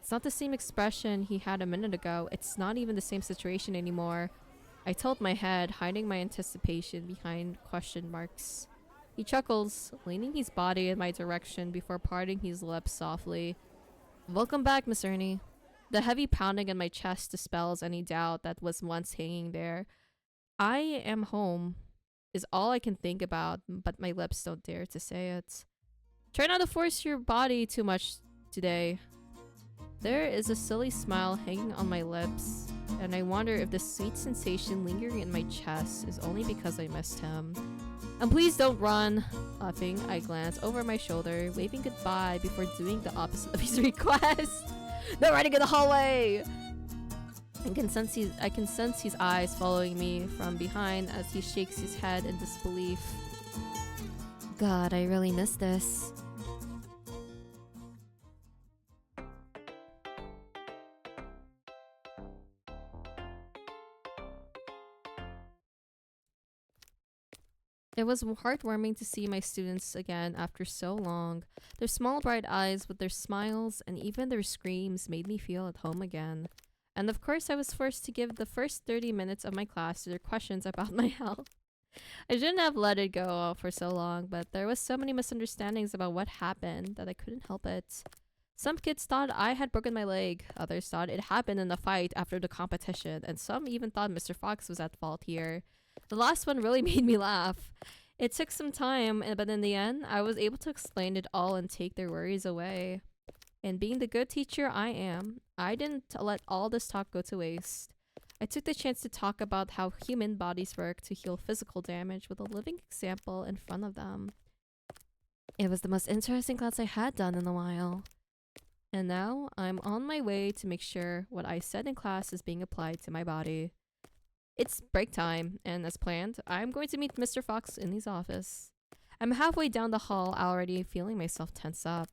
It's not the same expression he had a minute ago. It's not even the same situation anymore. I tilt my head, hiding my anticipation behind question marks. He chuckles, leaning his body in my direction before parting his lips softly. Welcome back, Miss Ernie. The heavy pounding in my chest dispels any doubt that was once hanging there. I am home is all I can think about, but my lips don't dare to say it. Try not to force your body too much today. There is a silly smile hanging on my lips, and I wonder if the sweet sensation lingering in my chest is only because I missed him. And please don't run. Laughing, I glance over my shoulder, waving goodbye before doing the opposite of his request. No running in the hallway! I can sense his eyes following me from behind as he shakes his head in disbelief. God, I really miss this. It was heartwarming to see my students again after so long. Their small bright eyes with their smiles and even their screams made me feel at home again. And of course I was forced to give the first 30 minutes of my class to their questions about my health. I shouldn't have let it go for so long, but there was so many misunderstandings about what happened that I couldn't help it. Some kids thought I had broken my leg, others thought it happened in a fight after the competition, and some even thought Mr. Fox was at fault here. The last one really made me laugh. It took some time, but in the end, I was able to explain it all and take their worries away. And being the good teacher I am, I didn't let all this talk go to waste. I took the chance to talk about how human bodies work to heal physical damage with a living example in front of them. It was the most interesting class I had done in a while. And now, I'm on my way to make sure what I said in class is being applied to my body. It's break time, and as planned, I'm going to meet Mr. Fox in his office. I'm halfway down the hall already, feeling myself tense up.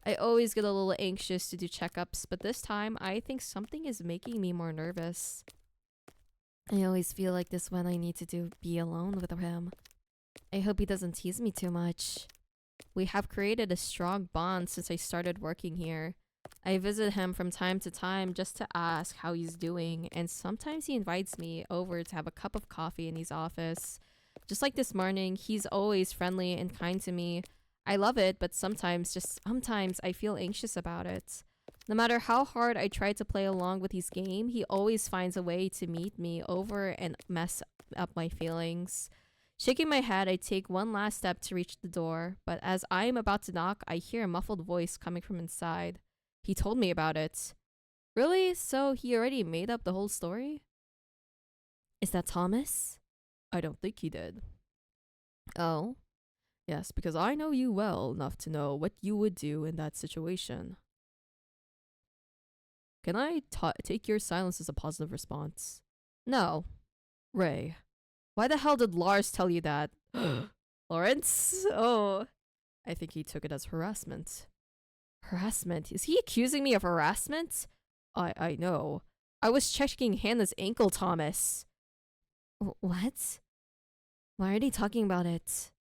I always get a little anxious to do checkups, but this time, I think something is making me more nervous. I always feel like this when I need to be alone with him. I hope he doesn't tease me too much. We have created a strong bond since I started working here. I visit him from time to time just to ask how he's doing, and sometimes he invites me over to have a cup of coffee in his office. Just like this morning, he's always friendly and kind to me. I love it, but sometimes I feel anxious about it. No matter how hard I try to play along with his game, he always finds a way to meet me over and mess up my feelings. Shaking my head, I take one last step to reach the door, but as I am about to knock, I hear a muffled voice coming from inside. He told me about it. Really? So he already made up the whole story? Is that Thomas? I don't think he did. Oh? Yes, because I know you well enough to know what you would do in that situation. Can I take your silence as a positive response? No. Ray. Why the hell did Lars tell you that? Lawrence? Oh. I think he took it as harassment. Harassment? Is he accusing me of harassment? I know. I was checking Hannah's ankle, Thomas. What? Why are they talking about it?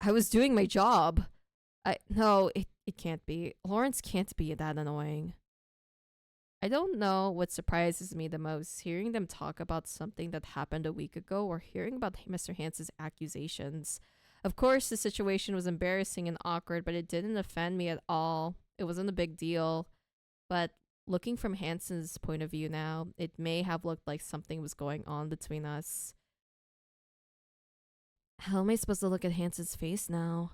I was doing my job. No, it can't be. Lawrence can't be that annoying. I don't know what surprises me the most, hearing them talk about something that happened a week ago or hearing about Mr. Hansen's accusations. Of course, the situation was embarrassing and awkward, but it didn't offend me at all. It wasn't a big deal. But looking from Hansen's point of view now, it may have looked like something was going on between us. How am I supposed to look at Hansen's face now?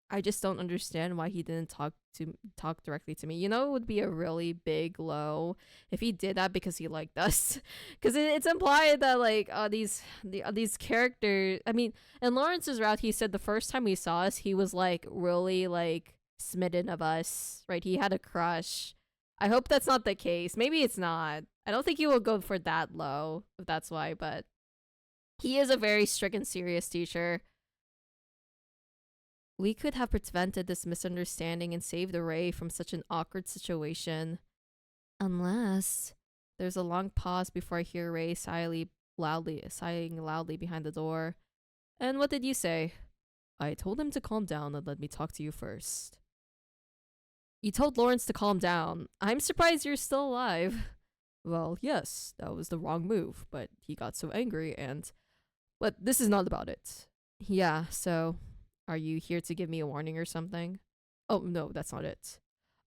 I just don't understand why he didn't talk directly to me. You know, it would be a really big low if he did that because he liked us, because it's implied that like these characters. I mean, in Lawrence's route, he said the first time he saw us, he was like really like smitten of us, right? He had a crush. I hope that's not the case. Maybe it's not. I don't think he will go for that low if that's why, but he is a very strict and serious teacher. We could have prevented this misunderstanding and saved Ray from such an awkward situation. Unless there's a long pause before I hear Ray sighing loudly behind the door. And what did you say? I told him to calm down and let me talk to you first. You told Lawrence to calm down. I'm surprised you're still alive. Well, yes, that was the wrong move, but he got so angry But this is not about it. Yeah, so... Are you here to give me a warning or something? Oh, no, that's not it.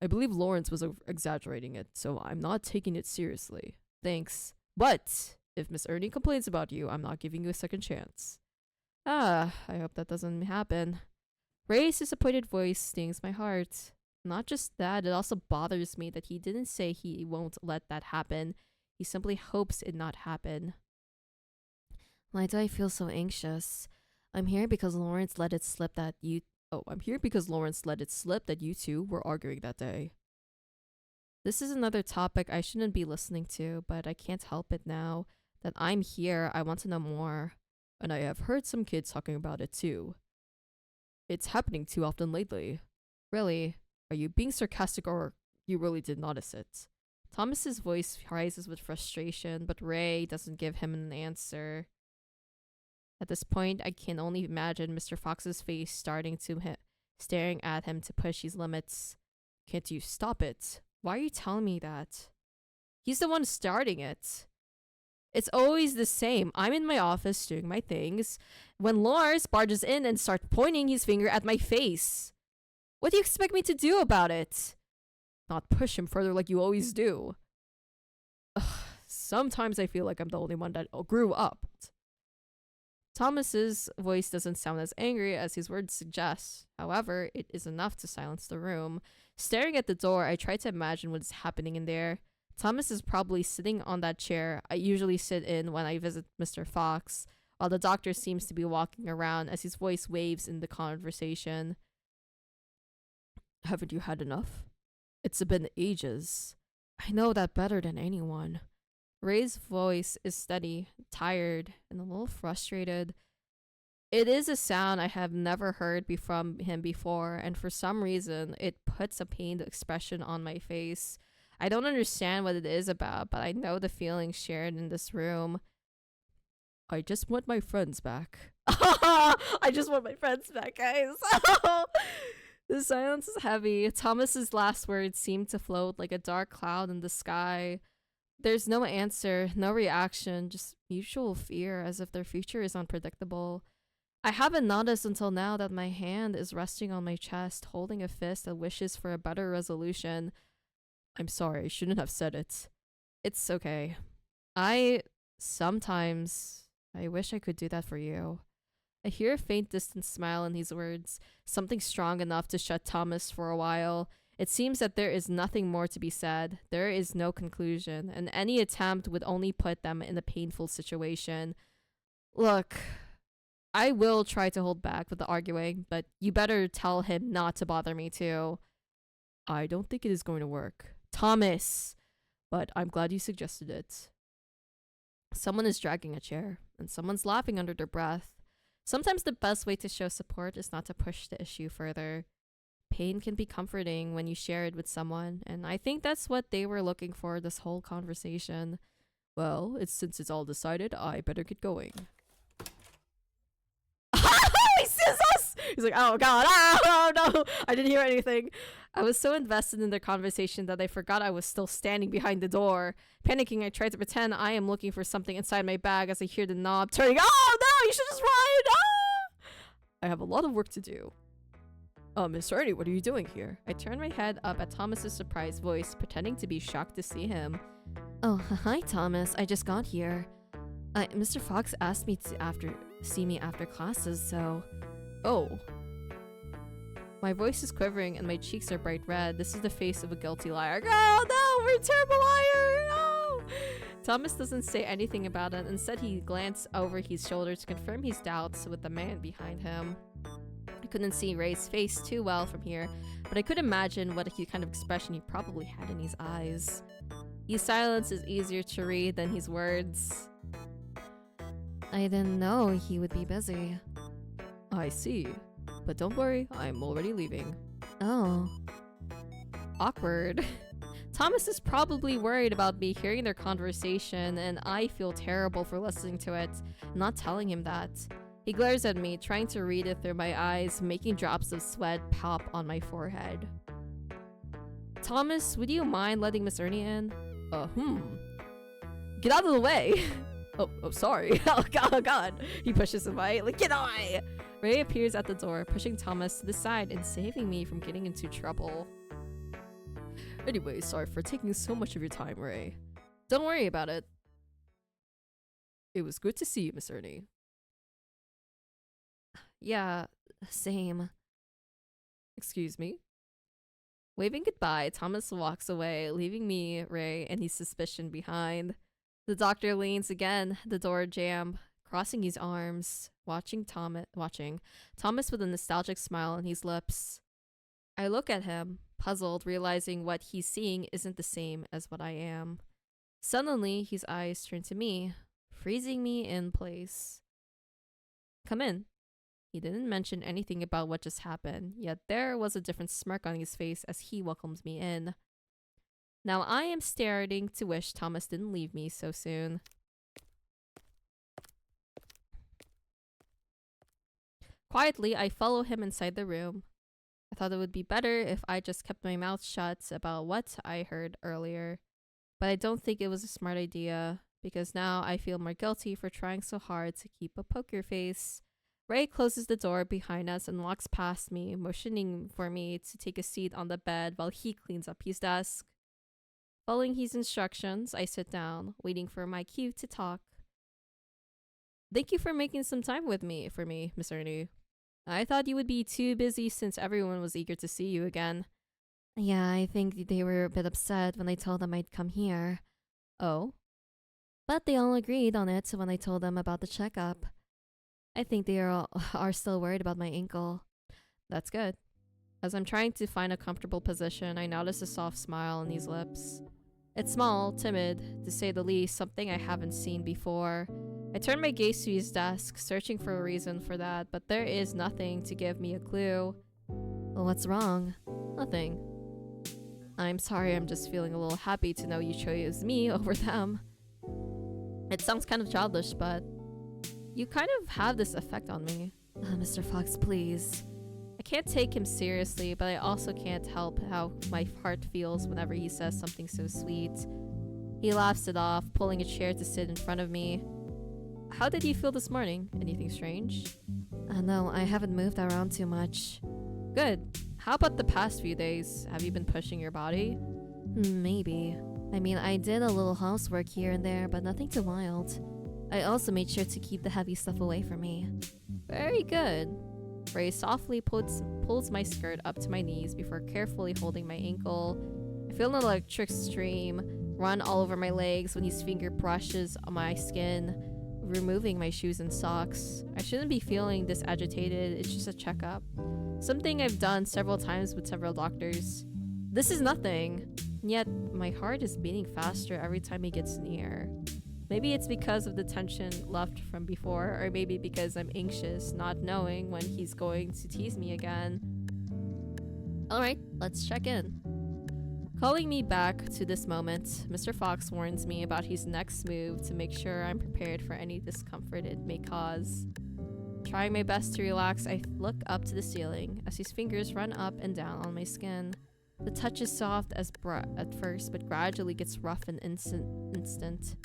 I believe Lawrence was exaggerating it, so I'm not taking it seriously. Thanks. But if Miss Ernie complains about you, I'm not giving you a second chance. I hope that doesn't happen. Ray's disappointed voice stings my heart. Not just that, it also bothers me that he didn't say he won't let that happen. He simply hopes it not happen. Why do I feel so anxious? I'm here because Lawrence let it slip that you two were arguing that day. This is another topic I shouldn't be listening to, but I can't help it now that I'm here. I want to know more. And I have heard some kids talking about it too. It's happening too often lately. Really? Are you being sarcastic or you really did notice it? Thomas's voice rises with frustration, but Ray doesn't give him an answer. At this point, I can only imagine Mr. Fox's face staring at him to push his limits. Can't you stop it? Why are you telling me that? He's the one starting it. It's always the same. I'm in my office doing my things when Lars barges in and starts pointing his finger at my face. What do you expect me to do about it? Not push him further like you always do. Ugh, sometimes I feel like I'm the only one that grew up. Thomas's voice doesn't sound as angry as his words suggest. However, it is enough to silence the room. Staring at the door, I try to imagine what is happening in there. Thomas is probably sitting on that chair I usually sit in when I visit Mr. Fox, while the doctor seems to be walking around as his voice waves in the conversation. Haven't you had enough? It's been ages. I know that better than anyone. Ray's voice is steady, tired, and a little frustrated. It is a sound I have never heard from him before, and for some reason, it puts a pained expression on my face. I don't understand what it is about, but I know the feeling shared in this room. I just want my friends back. I just want my friends back, guys. The silence is heavy. Thomas's last words seem to float like a dark cloud in the sky. There's no answer, no reaction, just mutual fear as if their future is unpredictable. I haven't noticed until now that my hand is resting on my chest, holding a fist that wishes for a better resolution. I'm sorry, I shouldn't have said it. It's okay. I wish I could do that for you. I hear a faint distant smile in these words, something strong enough to shut Thomas for a while. It seems that there is nothing more to be said. There is no conclusion, and any attempt would only put them in a painful situation. Look, I will try to hold back with the arguing, but you better tell him not to bother me too. I don't think it is going to work. Thomas! But I'm glad you suggested it. Someone is dragging a chair, and someone's laughing under their breath. Sometimes the best way to show support is not to push the issue further. Pain can be comforting when you share it with someone, and I think that's what they were looking for this whole conversation. Well, since it's all decided, I better get going. He sees us! He's like, oh god, oh no! I didn't hear anything. I was so invested in their conversation that I forgot I was still standing behind the door. Panicking, I tried to pretend I am looking for something inside my bag as I hear the knob turning. Oh no, you should just run! Ah! I have a lot of work to do. Miss Ernie, what are you doing here? I turned my head up at Thomas's surprised voice, pretending to be shocked to see him. Oh, hi Thomas, I just got here. Mr. Fox asked me to see me after classes, so... Oh. My voice is quivering and my cheeks are bright red. This is the face of a guilty liar. Oh no, we're a terrible liar! No! Thomas doesn't say anything about it. Instead, he glanced over his shoulder to confirm his doubts with the man behind him. I couldn't see Ray's face too well from here, but I could imagine what kind of expression he probably had in his eyes. His silence is easier to read than his words. I didn't know he would be busy. I see. But don't worry, I'm already leaving. Oh. Awkward. Thomas is probably worried about me hearing their conversation, and I feel terrible for listening to it, not telling him that. He glares at me, trying to read it through my eyes, making drops of sweat pop on my forehead. Thomas, would you mind letting Miss Ernie in? Get out of the way! Oh, sorry. Oh god. He pushes away. Like, get away! Ray appears at the door, pushing Thomas to the side and saving me from getting into trouble. Anyway, sorry for taking so much of your time, Ray. Don't worry about it. It was good to see you, Miss Ernie. Yeah, same. Excuse me? Waving goodbye, Thomas walks away, leaving me, Ray, and his suspicion behind. The doctor leans again, the door jamb, crossing his arms, watching Thomas with a nostalgic smile on his lips. I look at him, puzzled, realizing what he's seeing isn't the same as what I am. Suddenly, his eyes turn to me, freezing me in place. Come in. He didn't mention anything about what just happened, yet there was a different smirk on his face as he welcomed me in. Now I am starting to wish Thomas didn't leave me so soon. Quietly, I follow him inside the room. I thought it would be better if I just kept my mouth shut about what I heard earlier, but I don't think it was a smart idea, because now I feel more guilty for trying so hard to keep a poker face. Ray closes the door behind us and walks past me, motioning for me to take a seat on the bed while he cleans up his desk. Following his instructions, I sit down, waiting for my cue to talk. Thank you for making some time with me for me, Miss Ernie. I thought you would be too busy since everyone was eager to see you again. Yeah, I think they were a bit upset when I told them I'd come here. Oh? But they all agreed on it when I told them about the checkup. I think they are still worried about my ankle. That's good. As I'm trying to find a comfortable position, I notice a soft smile on his lips. It's small, timid, to say the least, something I haven't seen before. I turn my gaze to his desk, searching for a reason for that, but there is nothing to give me a clue. Well, what's wrong? Nothing. I'm sorry, I'm just feeling a little happy to know you chose me over them. It sounds kind of childish, but you kind of have this effect on me. Mr. Fox, please. I can't take him seriously, but I also can't help how my heart feels whenever he says something so sweet. He laughs it off, pulling a chair to sit in front of me. How did you feel this morning? Anything strange? No, I haven't moved around too much. Good. How about the past few days? Have you been pushing your body? Maybe. I mean, I did a little housework here and there, but nothing too wild. I also made sure to keep the heavy stuff away from me. Very good. Ray softly pulls my skirt up to my knees before carefully holding my ankle. I feel an electric stream run all over my legs when his finger brushes on my skin, removing my shoes and socks. I shouldn't be feeling this agitated, it's just a checkup. Something I've done several times with several doctors. This is nothing, and yet my heart is beating faster every time he gets near. Maybe it's because of the tension left from before, or maybe because I'm anxious, not knowing when he's going to tease me again. Alright, let's check in. Calling me back to this moment, Mr. Fox warns me about his next move to make sure I'm prepared for any discomfort it may cause. Trying my best to relax, I look up to the ceiling as his fingers run up and down on my skin. The touch is soft at first, but gradually gets rough in instant.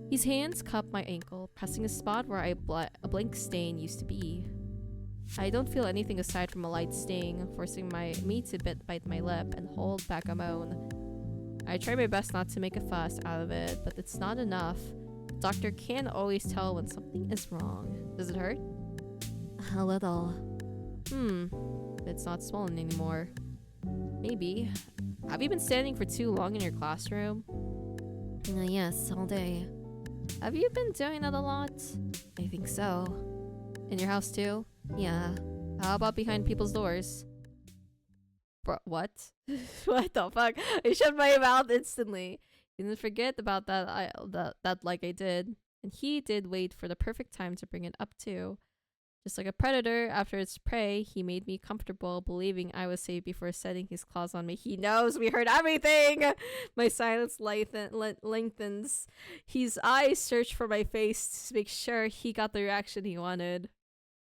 His hands cup my ankle, pressing a spot where a blank stain used to be. I don't feel anything aside from a light sting, forcing me to bite my lip and hold back a moan. I try my best not to make a fuss out of it, but it's not enough. The doctor can't always tell when something is wrong. Does it hurt? A little. It's not swollen anymore. Maybe. Have you been standing for too long in your classroom? Yes, all day. Have you been doing that a lot? I think so. In your house too? Yeah. How about behind people's doors? What? What the fuck? I shut my mouth instantly. You didn't forget about that like I did. And he did wait for the perfect time to bring it up too. Just like a predator after its prey, he made me comfortable, believing I was safe before setting his claws on me. He knows we heard everything! My silence lengthens. His eyes search for my face to make sure he got the reaction he wanted.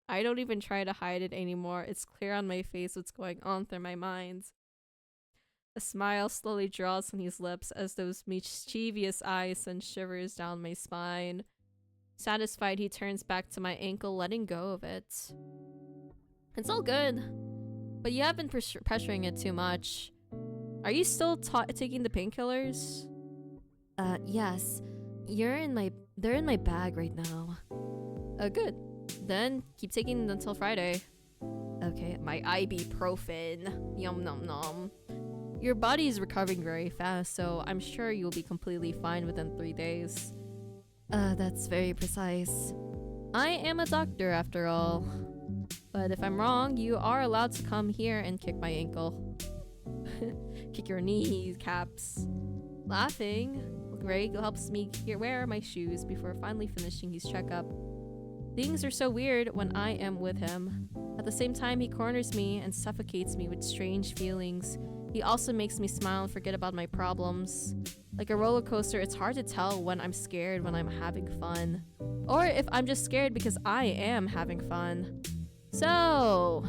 I don't even try to hide it anymore. It's clear on my face what's going on through my mind. A smile slowly draws on his lips as those mischievous eyes send shivers down my spine. Satisfied, he turns back to my ankle, letting go of it. It's all good, but you have been pressuring it too much. Are you still taking the painkillers? Yes. They're in my bag right now. Good. Then keep taking them until Friday. Okay. My ibuprofen. Yum nom nom. Your body is recovering very fast, so I'm sure you'll be completely fine within 3 days. That's very precise. I am a doctor after all. But if I'm wrong, you are allowed to come here and kick my ankle. Kick your knees, caps. Laughing, Greg helps me wear my shoes before finally finishing his checkup. Things are so weird when I am with him. At the same time, he corners me and suffocates me with strange feelings. He also makes me smile and forget about my problems. Like a roller coaster, it's hard to tell when I'm scared when I'm having fun. Or if I'm just scared because I am having fun. So,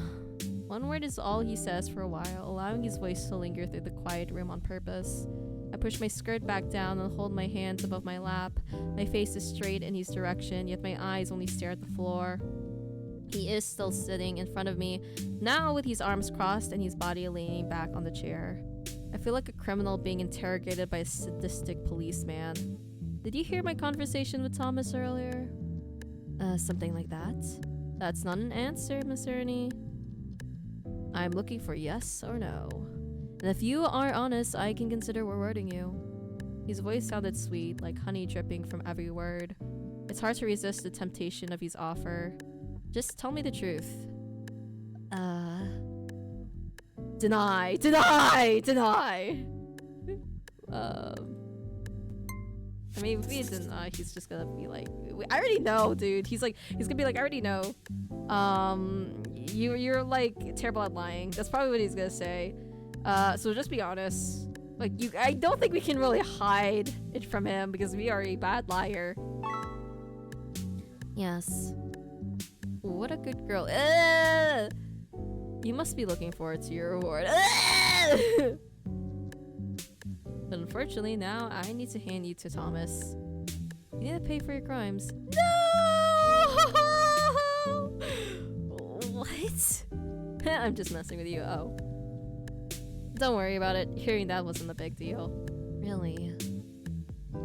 one word is all he says for a while, allowing his voice to linger through the quiet room on purpose. I push my skirt back down and hold my hands above my lap. My face is straight in his direction, yet my eyes only stare at the floor. He is still sitting in front of me, now with his arms crossed and his body leaning back on the chair. I feel like a criminal being interrogated by a sadistic policeman. Did you hear my conversation with Thomas earlier? Something like that. That's not an answer, Miss Ernie. I'm looking for yes or no. And if you are honest, I can consider rewarding you. His voice sounded sweet, like honey dripping from every word. It's hard to resist the temptation of his offer. Just tell me the truth. Deny! Deny! Deny! I mean, if we deny, he's just gonna be like, I already know, dude. He's gonna be like, I already know. You're like terrible at lying. That's probably what he's gonna say. So just be honest. Like, I don't think we can really hide it from him because we are a bad liar. Yes. What a good girl. You must be looking forward to your reward. But unfortunately, now I need to hand you to Thomas. You need to pay for your crimes. No! What? I'm just messing with you. Oh. Don't worry about it. Hearing that wasn't a big deal. Really?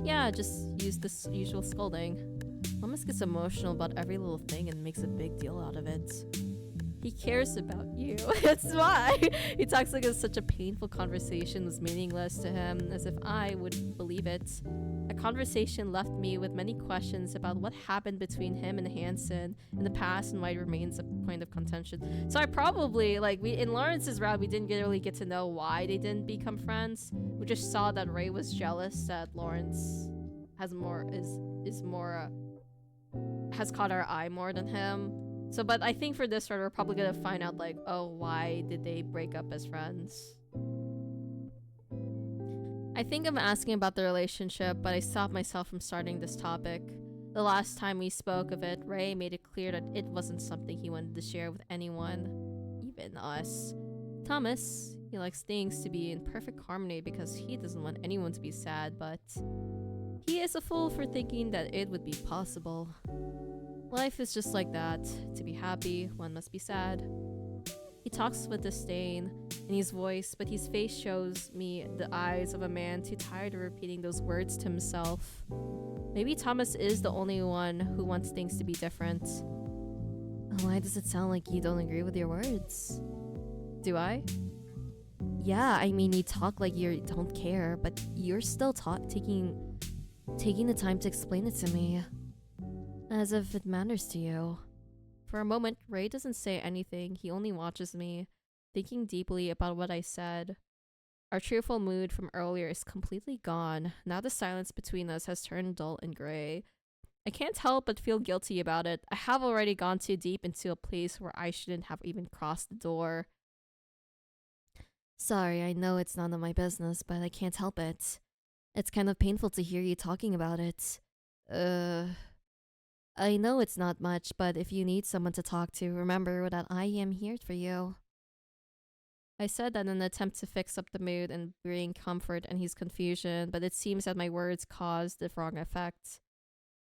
Yeah, just use this usual scolding. Thomas gets emotional about every little thing and makes a big deal out of it. He cares about you. That's why. He talks like it's such a painful conversation was meaningless to him, as if I would believe it. A conversation left me with many questions about what happened between him and Hansen in the past and why it remains a point of contention. So I probably, like, in Lawrence's route, we didn't really get to know why they didn't become friends. We just saw that Ray was jealous that Lawrence has has caught our eye more than him. So, but I think for this one, we're probably gonna find out, like, oh, why did they break up as friends? I think I'm asking about the relationship, but I stopped myself from starting this topic. The last time we spoke of it, Ray made it clear that it wasn't something he wanted to share with anyone, even us. Thomas, he likes things to be in perfect harmony because he doesn't want anyone to be sad, but he is a fool for thinking that it would be possible. Life is just like that. To be happy, one must be sad. He talks with disdain in his voice, but his face shows me the eyes of a man too tired of repeating those words to himself. Maybe Thomas is the only one who wants things to be different. Why does it sound like you don't agree with your words? Do I? Yeah, I mean, you talk like you don't care, but you're still taking the time to explain it to me. As if it matters to you. For a moment, Ray doesn't say anything. He only watches me, thinking deeply about what I said. Our cheerful mood from earlier is completely gone. Now the silence between us has turned dull and gray. I can't help but feel guilty about it. I have already gone too deep into a place where I shouldn't have even crossed the door. Sorry, I know it's none of my business, but I can't help it. It's kind of painful to hear you talking about it. I know it's not much, but if you need someone to talk to, remember that I am here for you. I said that in an attempt to fix up the mood and bring comfort in his confusion, but it seems that my words caused the wrong effect.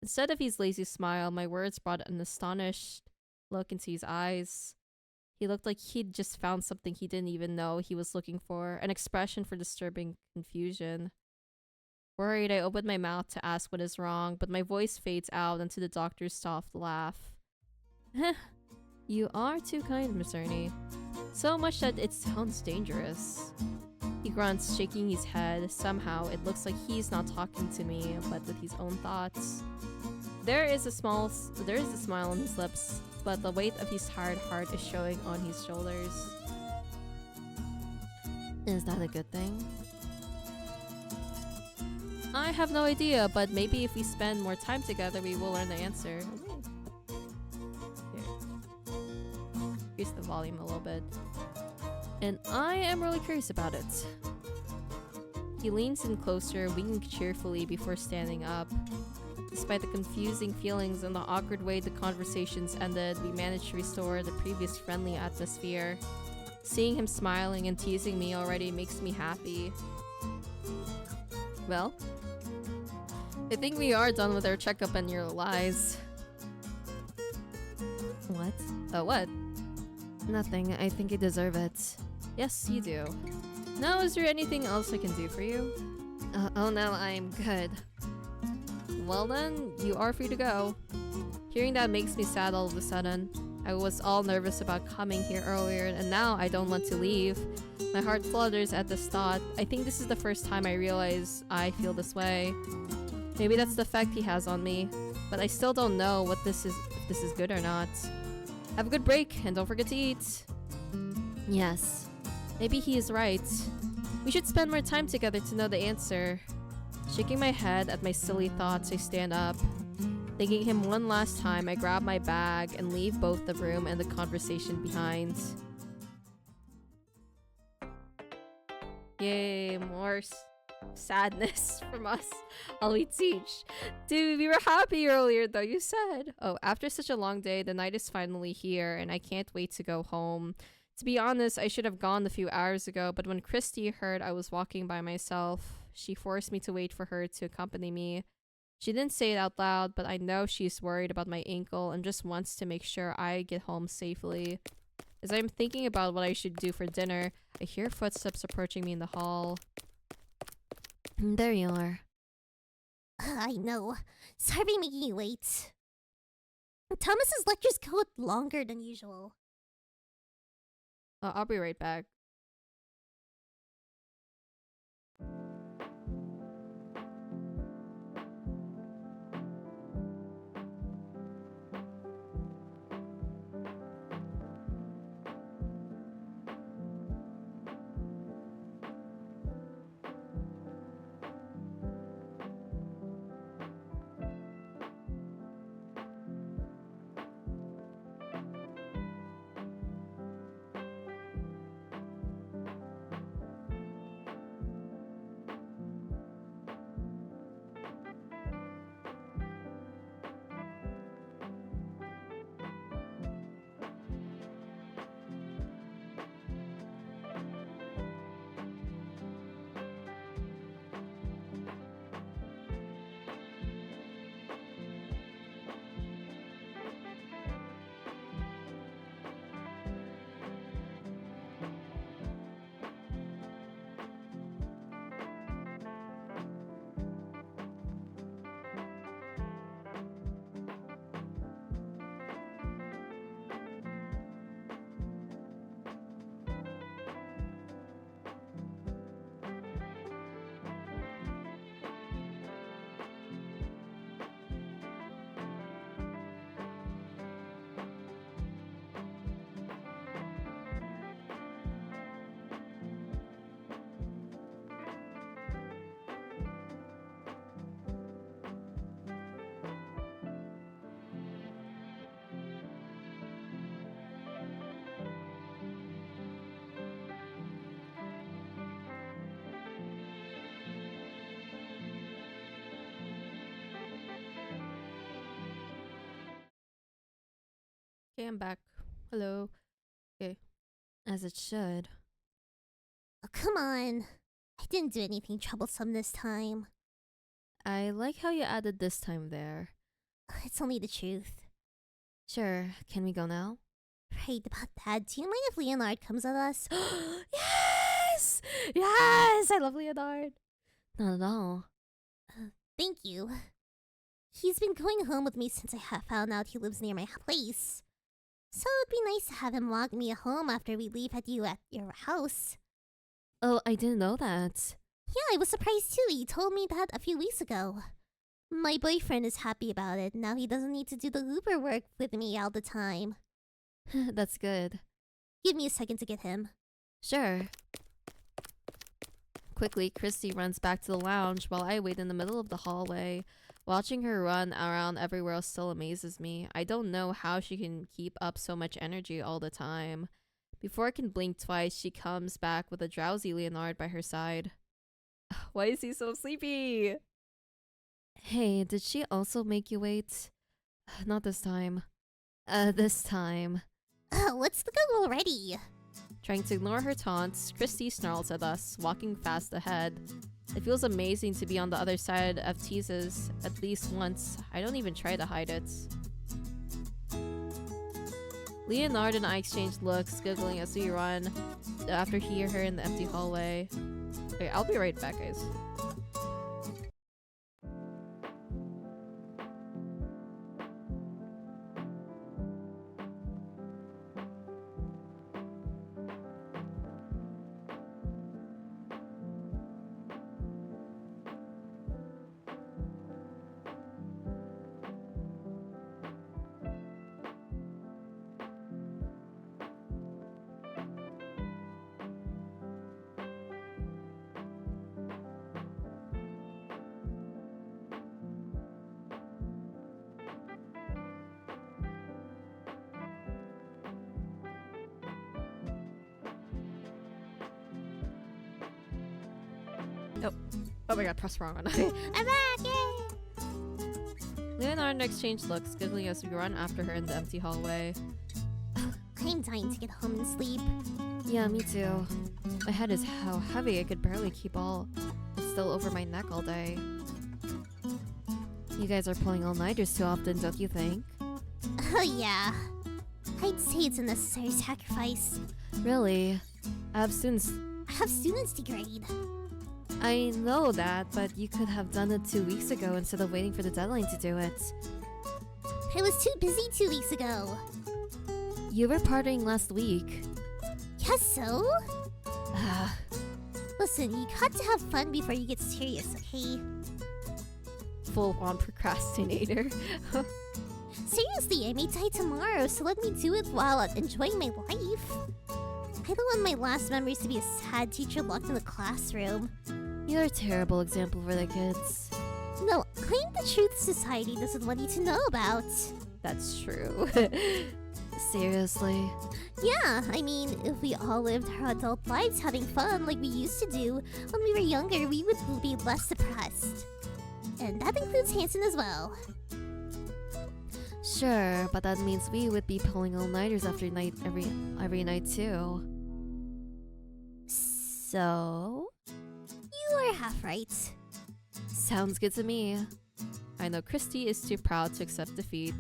Instead of his lazy smile, my words brought an astonished look into his eyes. He looked like he'd just found something he didn't even know he was looking for, an expression for disturbing confusion. Worried, I opened my mouth to ask what is wrong, but my voice fades out into the doctor's soft laugh. You are too kind, Miss Ernie. So much that it sounds dangerous. He grunts, shaking his head. Somehow, it looks like he's not talking to me, but with his own thoughts. There is a smile on his lips, but the weight of his tired heart is showing on his shoulders. Is that a good thing? I have no idea, but maybe if we spend more time together, we will learn the answer. Here. Increase the volume a little bit. And I am really curious about it. He leans in closer, winking cheerfully before standing up. Despite the confusing feelings and the awkward way the conversations ended, we managed to restore the previous friendly atmosphere. Seeing him smiling and teasing me already makes me happy. Well, I think we are done with our checkup on your lies. What? What? Nothing. I think you deserve it. Yes, you do. Now, is there anything else I can do for you? Oh no, I'm good. Well then, you are free to go. Hearing that makes me sad all of a sudden. I was all nervous about coming here earlier, and now I don't want to leave. My heart flutters at this thought. I think this is the first time I realize I feel this way. Maybe that's the effect he has on me, but I still don't know what this is, if this is good or not. Have a good break, and don't forget to eat. Yes. Maybe he is right. We should spend more time together to know the answer. Shaking my head at my silly thoughts, I stand up. Thanking him one last time, I grab my bag and leave both the room and the conversation behind. Yay, more sadness from us. I'll eat each. Dude, we were happy earlier though, you said. Oh, after such a long day, the night is finally here and I can't wait to go home. To be honest, I should have gone a few hours ago, but when Christy heard I was walking by myself, she forced me to wait for her to accompany me. She didn't say it out loud, but I know she's worried about my ankle and just wants to make sure I get home safely. As I'm thinking about what I should do for dinner, I hear footsteps approaching me in the hall. There you are. I know. Sorry for making you wait. Thomas's lectures go longer than usual. I'll be right back. Okay, I'm back. Hello. Okay. As it should. Oh, come on. I didn't do anything troublesome this time. I like how you added this time there. It's only the truth. Sure, can we go now? Right about that. Do you mind if Leonard comes with us? Yes! Yes! I love Leonard. Not at all. Thank you. He's been going home with me since I found out he lives near my place. So it'd be nice to have him walk me home after we leave at your house. Oh, I didn't know that. Yeah, I was surprised too. He told me that a few weeks ago. My boyfriend is happy about it. Now he doesn't need to do the Uber work with me all the time. That's good. Give me a second to get him. Sure. Quickly, Christy runs back to the lounge while I wait in the middle of the hallway. Watching her run around everywhere still amazes me. I don't know how she can keep up so much energy all the time. Before I can blink twice, she comes back with a drowsy Leonard by her side. Why is he so sleepy? Hey, did she also make you wait? Not this time. This time. Let's go already. Trying to ignore her taunts, Christy snarls at us, walking fast ahead. It feels amazing to be on the other side of teases at least once. I don't even try to hide it. Leonard and I exchange looks, giggling as we run after he hear her in the empty hallway. Okay, I'll be right back, guys. Oh my god, press wrong one. I'm back! Yay! Leonardo exchanged looks, giggling as we run after her in the empty hallway. I'm dying to get home and sleep. Yeah, me too. My head is so heavy I could barely keep all. It's still over my neck all day. You guys are pulling all-nighters too often, don't you think? Oh yeah. I'd say it's a necessary sacrifice. Really? I have students. I have students to grade. I know that, but you could have done it 2 weeks ago instead of waiting for the deadline to do it. I was too busy 2 weeks ago. You were partying last week. Yes, so? Ah, Listen, you got to have fun before you get serious, okay? Full-on procrastinator. Seriously, I may die tomorrow, so let me do it while enjoying my life. I don't want my last memories to be a sad teacher locked in the classroom. you're a terrible example for the kids. No, I'm the truth society doesn't want you to know about. That's true. Seriously. Yeah, I mean, if we all lived our adult lives having fun like we used to do when we were younger, we would be less depressed. And that includes Hanson as well. Sure, but that means we would be pulling all-nighters every night too. So? You are half right. Sounds good to me. I know Christy is too proud to accept defeat,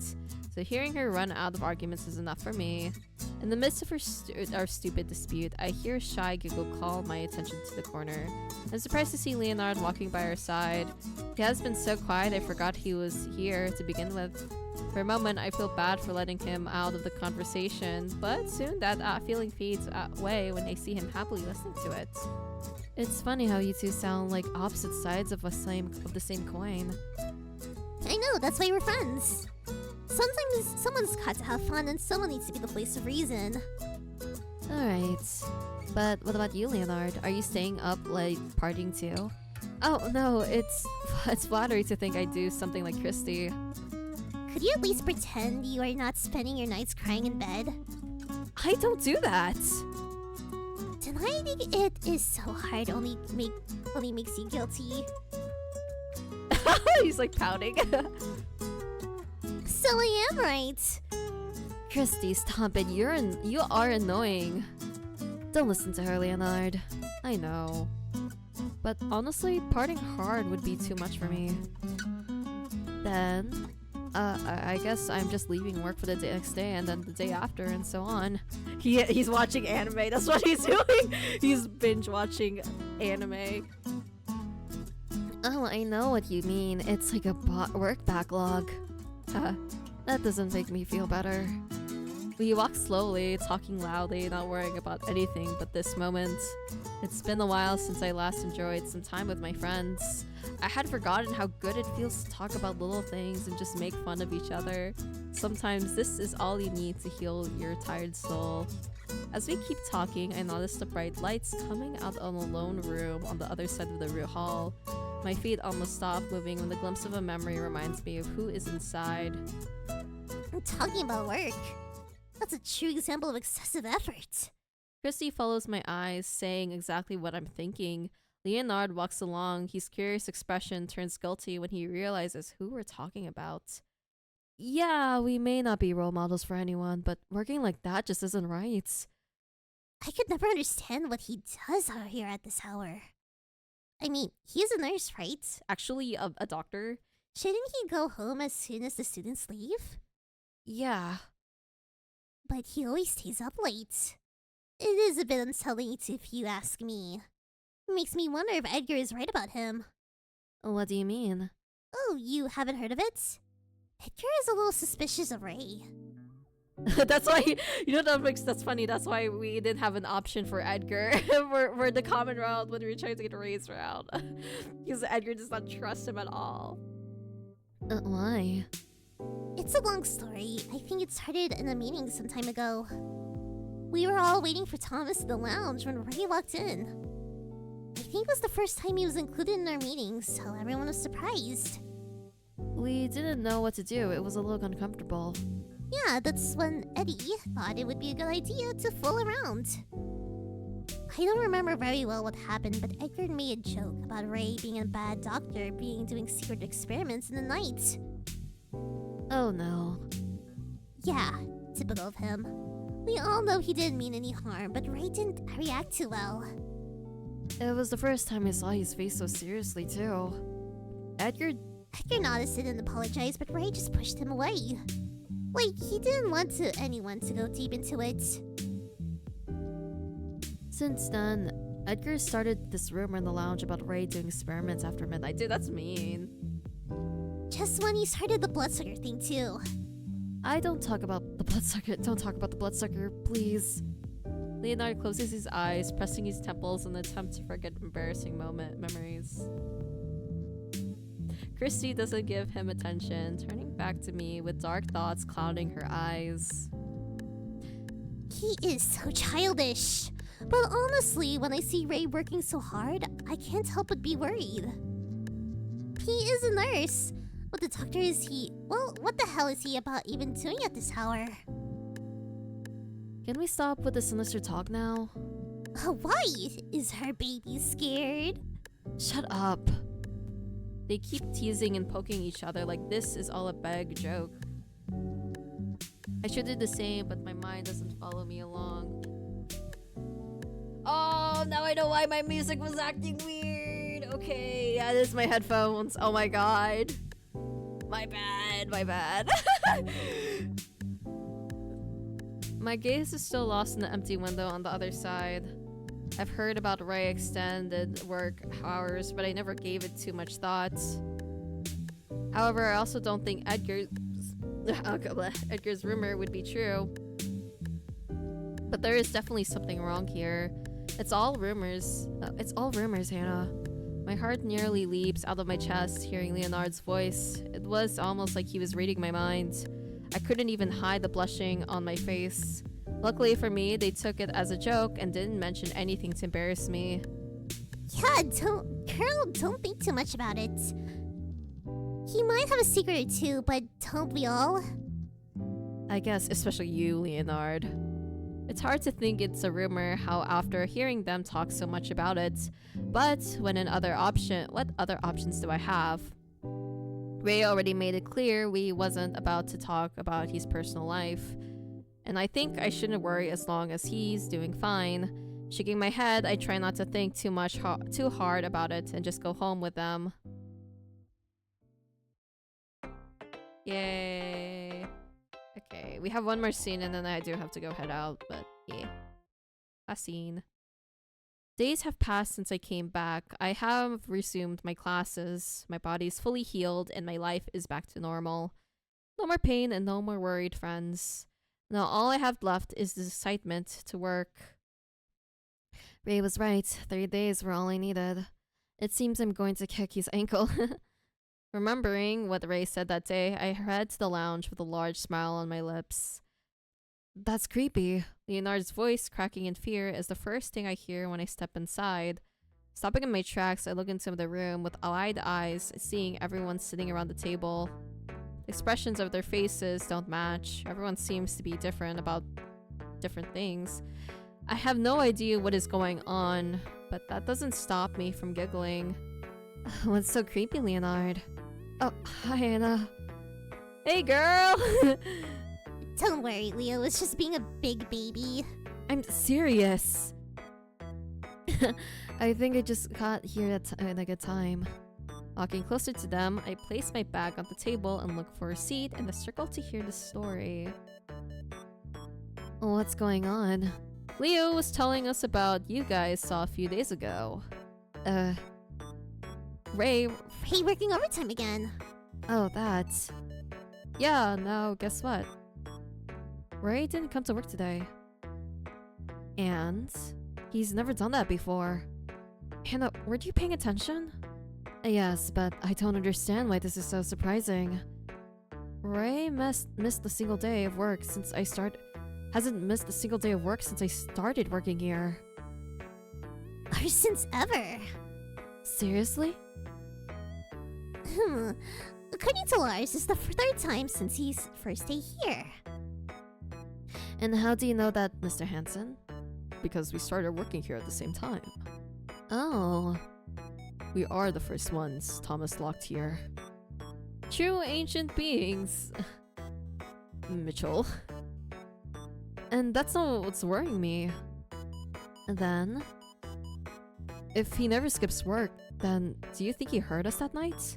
so hearing her run out of arguments is enough for me. In the midst of our stupid dispute, I hear a shy giggle call my attention to the corner. I'm surprised to see Leonard walking by her side. He has been so quiet I forgot he was here to begin with. For a moment, I feel bad for letting him out of the conversation, but soon that feeling fades away when I see him happily listening to it. It's funny how you two sound like opposite sides of the same coin. I know, that's why we're friends. Sometimes someone's got to have fun and someone needs to be the voice of reason. Alright. But what about you, Leonard? Are you staying up, like, partying too? Oh no, it's flattering to think I do something like Christy. Could you at least pretend you are not spending your nights crying in bed? I don't do that! Denying it is so hard only makes you guilty. He's like pouting. So I am right. Christy, stop it. You are annoying. Don't listen to her, Leonard. I know. But honestly, partying hard would be too much for me. Then, I guess I'm just leaving work for the next day and then the day after and so on. He's watching anime. That's what he's doing. He's binge watching anime. oh, I know what you mean. It's like a work backlog. That doesn't make me feel better. We walk slowly, talking loudly, not worrying about anything but this moment. It's been a while since I last enjoyed some time with my friends. I had forgotten how good it feels to talk about little things and just make fun of each other. Sometimes this is all you need to heal your tired soul. As we keep talking, I notice the bright lights coming out on a lone room on the other side of the hall. My feet almost stop moving when the glimpse of a memory reminds me of who is inside. I'm talking about work. That's a true example of excessive effort. Christy follows my eyes, saying exactly what I'm thinking. Leonard walks along. His curious expression turns guilty when he realizes who we're talking about. Yeah, we may not be role models for anyone, but working like that just isn't right. I could never understand what he does out here at this hour. I mean, he's a nurse, right? Actually, a doctor. Shouldn't he go home as soon as the students leave? Yeah. But he always stays up late. It is a bit unsettling if you ask me. It makes me wonder if Edgar is right about him. What do you mean? Oh, you haven't heard of it? Edgar is a little suspicious of Ray. That's why, that's funny. That's why we didn't have an option for Edgar for the common route when we were trying to get Ray's route. Because Edgar does not trust him at all. Why? It's a long story. I think it started in a meeting some time ago. We were all waiting for Thomas in the lounge when Ray walked in. I think it was the first time he was included in our meeting, so everyone was surprised. We didn't know what to do. It was a little uncomfortable. Yeah, that's when Eddie thought it would be a good idea to fool around. I don't remember very well what happened, but Edgar made a joke about Ray being a bad doctor, doing secret experiments in the night. Oh no. Yeah, typical of him. We all know he didn't mean any harm, but Ray didn't react too well. It was the first time I saw his face so seriously, too. Edgar noticed it and apologized, but Ray just pushed him away. Like, he didn't want anyone to go deep into it. Since then, Edgar started this rumor in the lounge about Ray doing experiments after midnight. Dude, that's mean. Just when he started the bloodsucker thing, too. I don't talk about the bloodsucker. Don't talk about the bloodsucker, please. Leonard closes his eyes, pressing his temples in an attempt to forget embarrassing memories. Christy doesn't give him attention, turning back to me with dark thoughts clouding her eyes. He is so childish. But honestly, when I see Ray working so hard, I can't help but be worried. He is a nurse. What the doctor is he? Well, what the hell is he about even doing at this hour? Can we stop with the sinister talk now? Why? Is her baby scared? Shut up. They keep teasing and poking each other like this is all a big joke. I should do the same, but my mind doesn't follow me along. Oh, now I know why my music was acting weird. Okay, yeah, this is my headphones. Oh my god. My bad. My gaze is still lost in the empty window on the other side. I've heard about Ray extended work hours, but I never gave it too much thought. However, I also don't think Edgar's rumor would be true. But there is definitely something wrong here. It's all rumors. It's all rumors, Hannah. My heart nearly leaps out of my chest hearing Leonard's voice. It was almost like he was reading my mind. I couldn't even hide the blushing on my face. Luckily for me, they took it as a joke and didn't mention anything to embarrass me. Yeah, don't think too much about it. He might have a secret or two, but don't we all? I guess, especially you, Leonard. It's hard to think it's a rumor how after hearing them talk so much about it, but what other options do I have? Ray already made it clear we wasn't about to talk about his personal life, and I think I shouldn't worry as long as he's doing fine. Shaking my head, I try not to think too hard about it and just go home with them. Yay. Okay, we have one more scene and then I do have to go head out, but yeah. A scene. Days have passed since I came back. I have resumed my classes. My body's fully healed and my life is back to normal. No more pain and no more worried friends. Now all I have left is the excitement to work. Ray was right. 3 days were all I needed. It seems I'm going to kick his ankle. Remembering what Ray said that day, I head to the lounge with a large smile on my lips. That's creepy. Leonard's voice cracking in fear is the first thing I hear when I step inside. Stopping in my tracks, I look into the room with wide eyes, seeing everyone sitting around the table. Expressions of their faces don't match. Everyone seems to be different about different things. I have no idea what is going on, but that doesn't stop me from giggling. What's so creepy, Leonard? Oh, hi, Anna. Hey, girl! Don't worry, Leo. It's just being a big baby. I'm serious. I think I just got here at a good time. Walking closer to them, I place my bag on the table and look for a seat in the circle to hear the story. What's going on? Leo was telling us about you guys saw a few days ago. Ray working overtime again. Oh, that. Yeah, now guess what? Ray didn't come to work today. And he's never done that before. Hannah, were you paying attention? Yes, but I don't understand why this is so surprising. Ray missed a single day of work since hasn't missed a single day of work since I started working here. Or since ever. Seriously? According to Lars, it's the third time since his first day here. And how do you know that, Mr. Hansen? because we started working here at the same time. Oh. We are the first ones Thomas locked here. True ancient beings. Mitchell. And that's not what's worrying me. Then? If he never skips work, then do you think he heard us that night?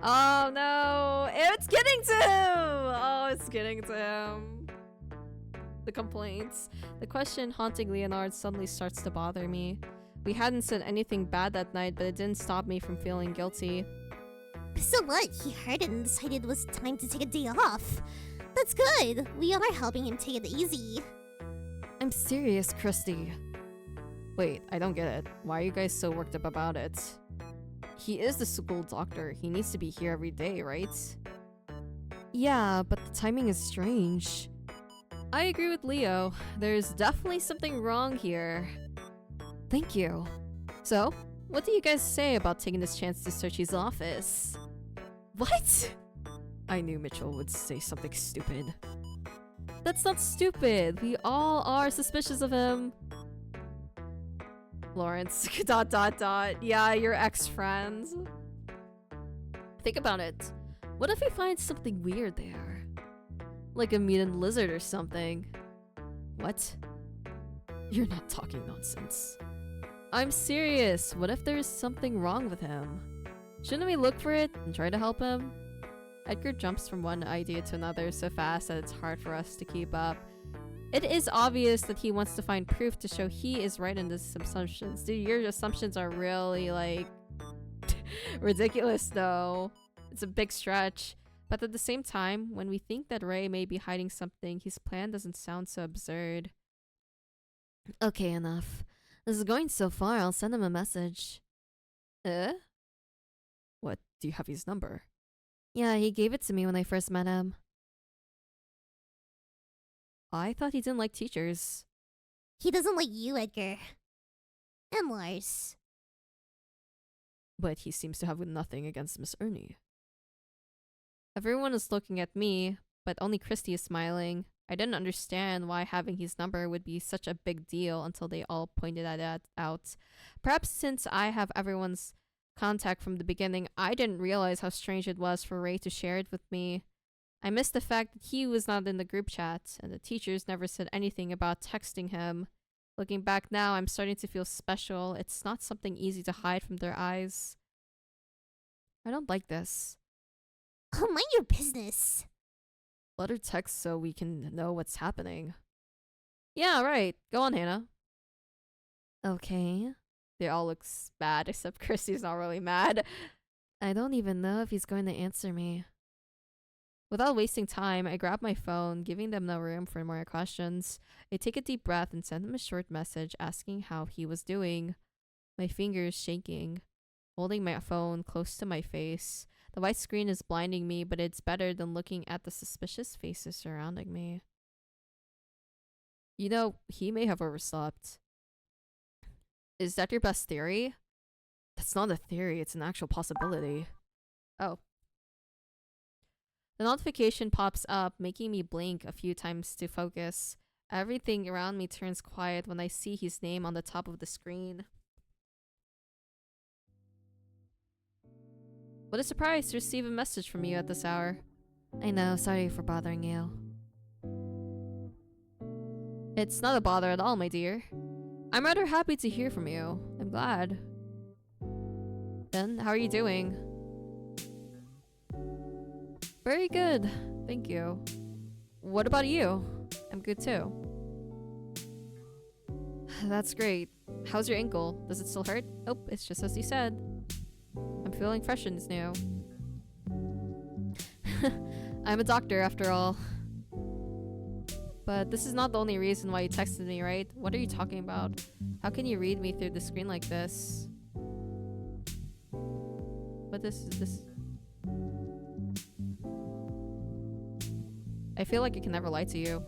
Oh no! It's getting to him! Oh, it's getting to him. The complaints. The question haunting Leonard suddenly starts to bother me. We hadn't said anything bad that night, but it didn't stop me from feeling guilty. So what? He heard it and decided it was time to take a day off. That's good. We are helping him take it easy. I'm serious, Christy. Wait, I don't get it. Why are you guys so worked up about it? He is the school doctor. He needs to be here every day, right? Yeah, but the timing is strange. I agree with Leo. There's definitely something wrong here. Thank you. So, what do you guys say about taking this chance to search his office? What? I knew Mitchell would say something stupid. That's not stupid. We all are suspicious of him. Lawrence, ... Yeah, your ex-friends. Think about it. What if we find something weird there? Like a mutant lizard or something. What? You're not talking nonsense. I'm serious. What if there's something wrong with him? Shouldn't we look for it and try to help him? Edgar jumps from one idea to another so fast that it's hard for us to keep up. It is obvious that he wants to find proof to show he is right in his assumptions. Dude, your assumptions are really, like, ridiculous, though. It's a big stretch. But at the same time, when we think that Ray may be hiding something, his plan doesn't sound so absurd. Okay, enough. This is going so far, I'll send him a message. What? Do you have his number? Yeah, he gave it to me when I first met him. I thought he didn't like teachers. He doesn't like you, Edgar. And Lars. But he seems to have nothing against Miss Ernie. Everyone is looking at me, but only Christy is smiling. I didn't understand why having his number would be such a big deal until they all pointed it out. Perhaps since I have everyone's contact from the beginning, I didn't realize how strange it was for Ray to share it with me. I missed the fact that he was not in the group chat, and the teachers never said anything about texting him. Looking back now, I'm starting to feel special. It's not something easy to hide from their eyes. I don't like this. Oh, mind your business. Let her text so we can know what's happening. Yeah, right. Go on, Hannah. Okay. They all look bad, except Christy's not really mad. I don't even know if he's going to answer me. Without wasting time, I grab my phone, giving them no room for more questions. I take a deep breath and send him a short message asking how he was doing. My fingers shaking, holding my phone close to my face. The white screen is blinding me, but it's better than looking at the suspicious faces surrounding me. You know, he may have overslept. Is that your best theory? That's not a theory, it's an actual possibility. Oh. The notification pops up, making me blink a few times to focus. Everything around me turns quiet when I see his name on the top of the screen. What a surprise to receive a message from you at this hour. I know, sorry for bothering you. It's not a bother at all, my dear. I'm rather happy to hear from you. I'm glad. Then, how are you doing? Very good, thank you. What about you? I'm good too. That's great. How's your ankle? Does it still hurt? Nope, it's just as you said. I'm feeling fresh and new. I'm a doctor after all. But this is not the only reason why you texted me, right? What are you talking about? How can you read me through the screen like this? What is this? I feel like I can never lie to you.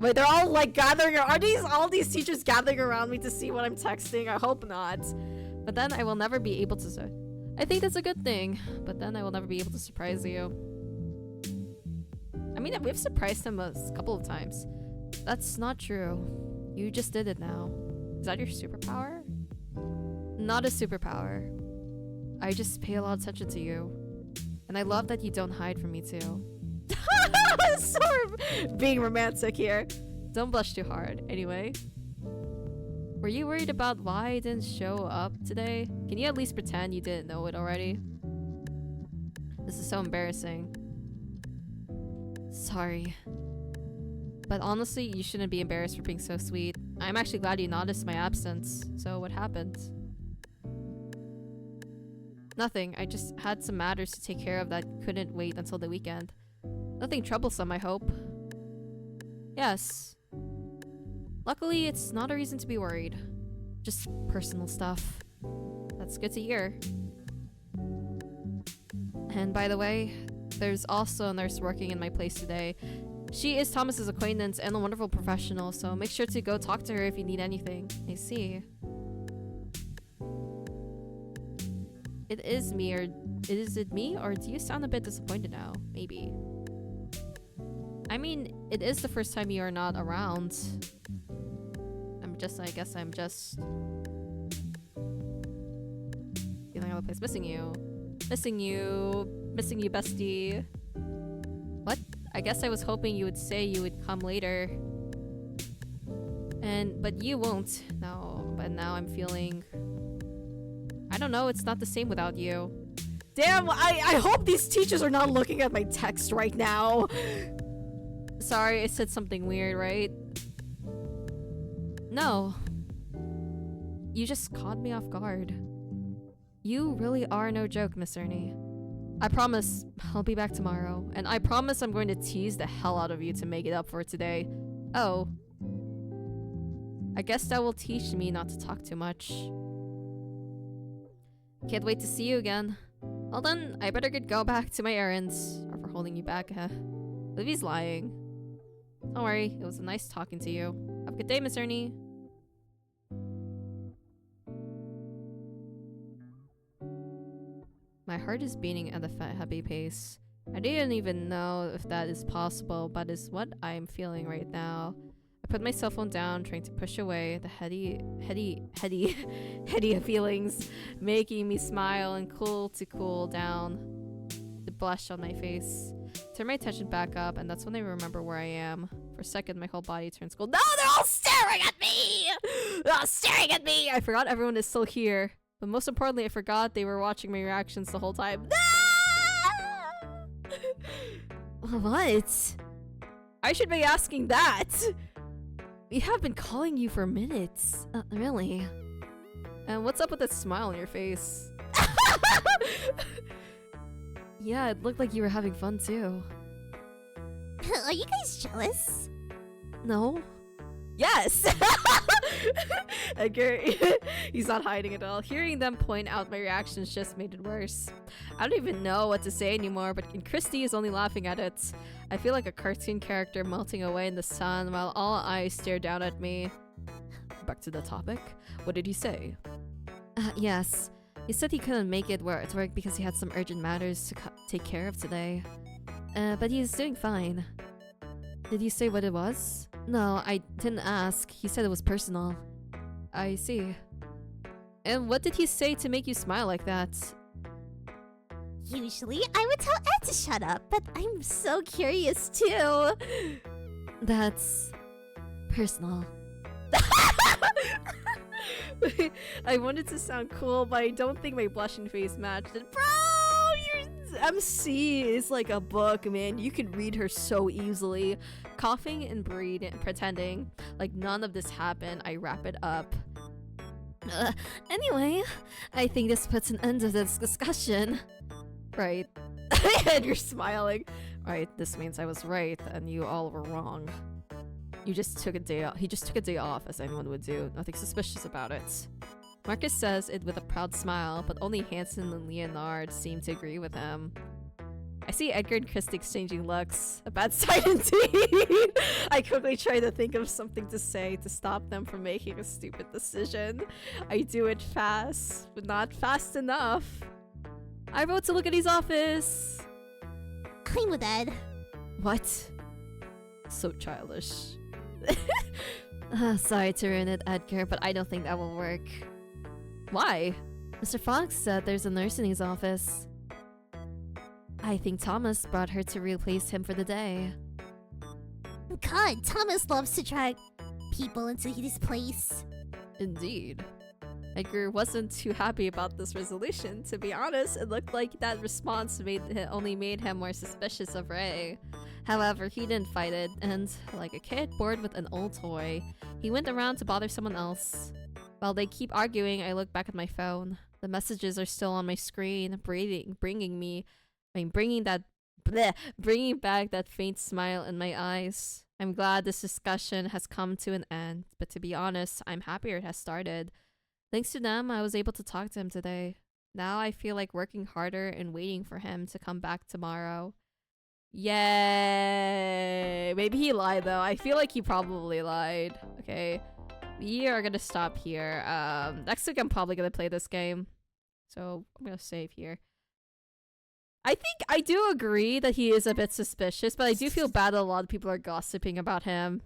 Wait, they're all like gathering. Are all these teachers gathering around me to see what I'm texting? I hope not. But then I will never be able to. I think that's a good thing. But then I will never be able to surprise you. I mean, we've surprised him a couple of times. That's not true. You just did it now. Is that your superpower? Not a superpower. I just pay a lot of attention to you. And I love that you don't hide from me too. So being romantic here. Don't blush too hard. Anyway. Were you worried about why I didn't show up today? Can you at least pretend you didn't know it already? This is so embarrassing. Sorry. But honestly, you shouldn't be embarrassed for being so sweet. I'm actually glad you noticed my absence. So what happened? Nothing. I just had some matters to take care of that couldn't wait until the weekend. Nothing troublesome, I hope. Yes. Luckily, it's not a reason to be worried. Just personal stuff. That's good to hear. And by the way, there's also a nurse working in my place today. She is Thomas's acquaintance and a wonderful professional, so make sure to go talk to her if you need anything. I see. Is it me, or do you sound a bit disappointed now? Maybe. I mean, it is the first time you are not around. I guess I'm just feeling out of place. Missing you, bestie. What? I guess I was hoping you would say you would come later. But you won't. But now I'm feeling, I don't know, it's not the same without you. Damn, I hope these teachers are not looking at my text right now. Sorry, I said something weird, right? No. You just caught me off guard. You really are no joke, Miss Ernie. I promise I'll be back tomorrow, and I promise I'm going to tease the hell out of you to make it up for today. Oh. I guess that will teach me not to talk too much. Can't wait to see you again. Well then, I better go back to my errands. Or for holding you back, huh? Livy's lying. Don't worry, it was nice talking to you. Have a good day, Miss Ernie. My heart is beating at a happy pace. I didn't even know if that is possible, but it's what I'm feeling right now. I put my cell phone down, trying to push away the heady feelings, making me smile and cool down the blush on my face. Turn my attention back up, and that's when I remember where I am. For a second, my whole body turns cold. No, they're all staring at me! They're all staring at me! I forgot everyone is still here. But most importantly, I forgot they were watching my reactions the whole time. What? I should be asking that! We have been calling you for minutes. Really? And what's up with that smile on your face? Yeah, it looked like you were having fun too. Are you guys jealous? No? Yes! Edgar, he's not hiding at all. Hearing them point out my reactions just made it worse. I don't even know what to say anymore, but Christy is only laughing at it. I feel like a cartoon character melting away in the sun while all eyes stare down at me. Back to the topic. What did he say? Yes. He said he couldn't make it to work because he had some urgent matters to take care of today. But he's doing fine. Did you say what it was? No, I didn't ask. He said it was personal. I see. And what did he say to make you smile like that? Usually, I would tell Ed to shut up, but I'm so curious too. That's personal. I wanted to sound cool, but I don't think my blushing face matched it. Bro, your MC is like a book, man. You can read her so easily. Coughing and pretending like none of this happened, I wrap it up. Anyway, I think this puts an end to this discussion. Right. And you're smiling. Right, this means I was right and you all were wrong. You just took a day off. He just took a day off, as anyone would do. Nothing suspicious about it. Marcus says it with a proud smile, but only Hanson and Leonard seem to agree with him. I see Edgar and Christy exchanging looks. A bad sign indeed. I quickly try to think of something to say to stop them from making a stupid decision. I do it fast, but not fast enough. I vote to look at his office. I'm with Ed. What? So childish. Sorry to ruin it, Edgar, but I don't think that will work. Why? Mr. Fox said there's a nurse in his office. I think Thomas brought her to replace him for the day. God, Thomas loves to drag people into his place. Indeed. Edgar wasn't too happy about this resolution. To be honest, it looked like that response only made him more suspicious of Ray. However, he didn't fight it, and like a kid bored with an old toy, he went around to bother someone else. While they keep arguing, I look back at my phone. The messages are still on my screen, bringing back that faint smile in my eyes. I'm glad this discussion has come to an end, but to be honest, I'm happier it has started. Thanks to them, I was able to talk to him today. Now I feel like working harder and waiting for him to come back tomorrow. Yay! Maybe he lied though. I feel like he probably lied. Okay. We are gonna stop here. Next week I'm probably gonna play this game. So I'm gonna save here. I think I do agree that he is a bit suspicious, but I do feel bad that a lot of people are gossiping about him.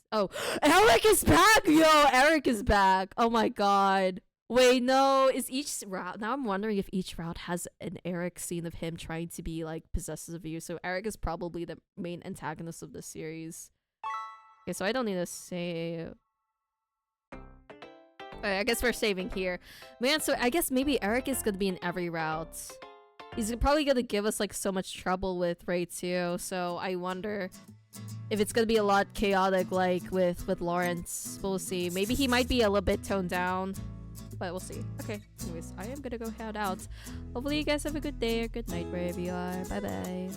Oh, Eric is back! Yo, Eric is back! Oh my god. Wait, no, is each route... Now I'm wondering if each route has an Eric scene of him trying to be, like, possessive of you. So Eric is probably the main antagonist of the series. Okay, so I don't need to save... Okay, I guess we're saving here. Man, so I guess maybe Eric is gonna be in every route. He's probably gonna give us like so much trouble with Ray too, so I wonder if it's gonna be a lot chaotic like with Lawrence. We'll see. Maybe he might be a little bit toned down, but we'll see. Okay, anyways, I am gonna go head out. Hopefully you guys have a good day or good night wherever you are. Bye bye.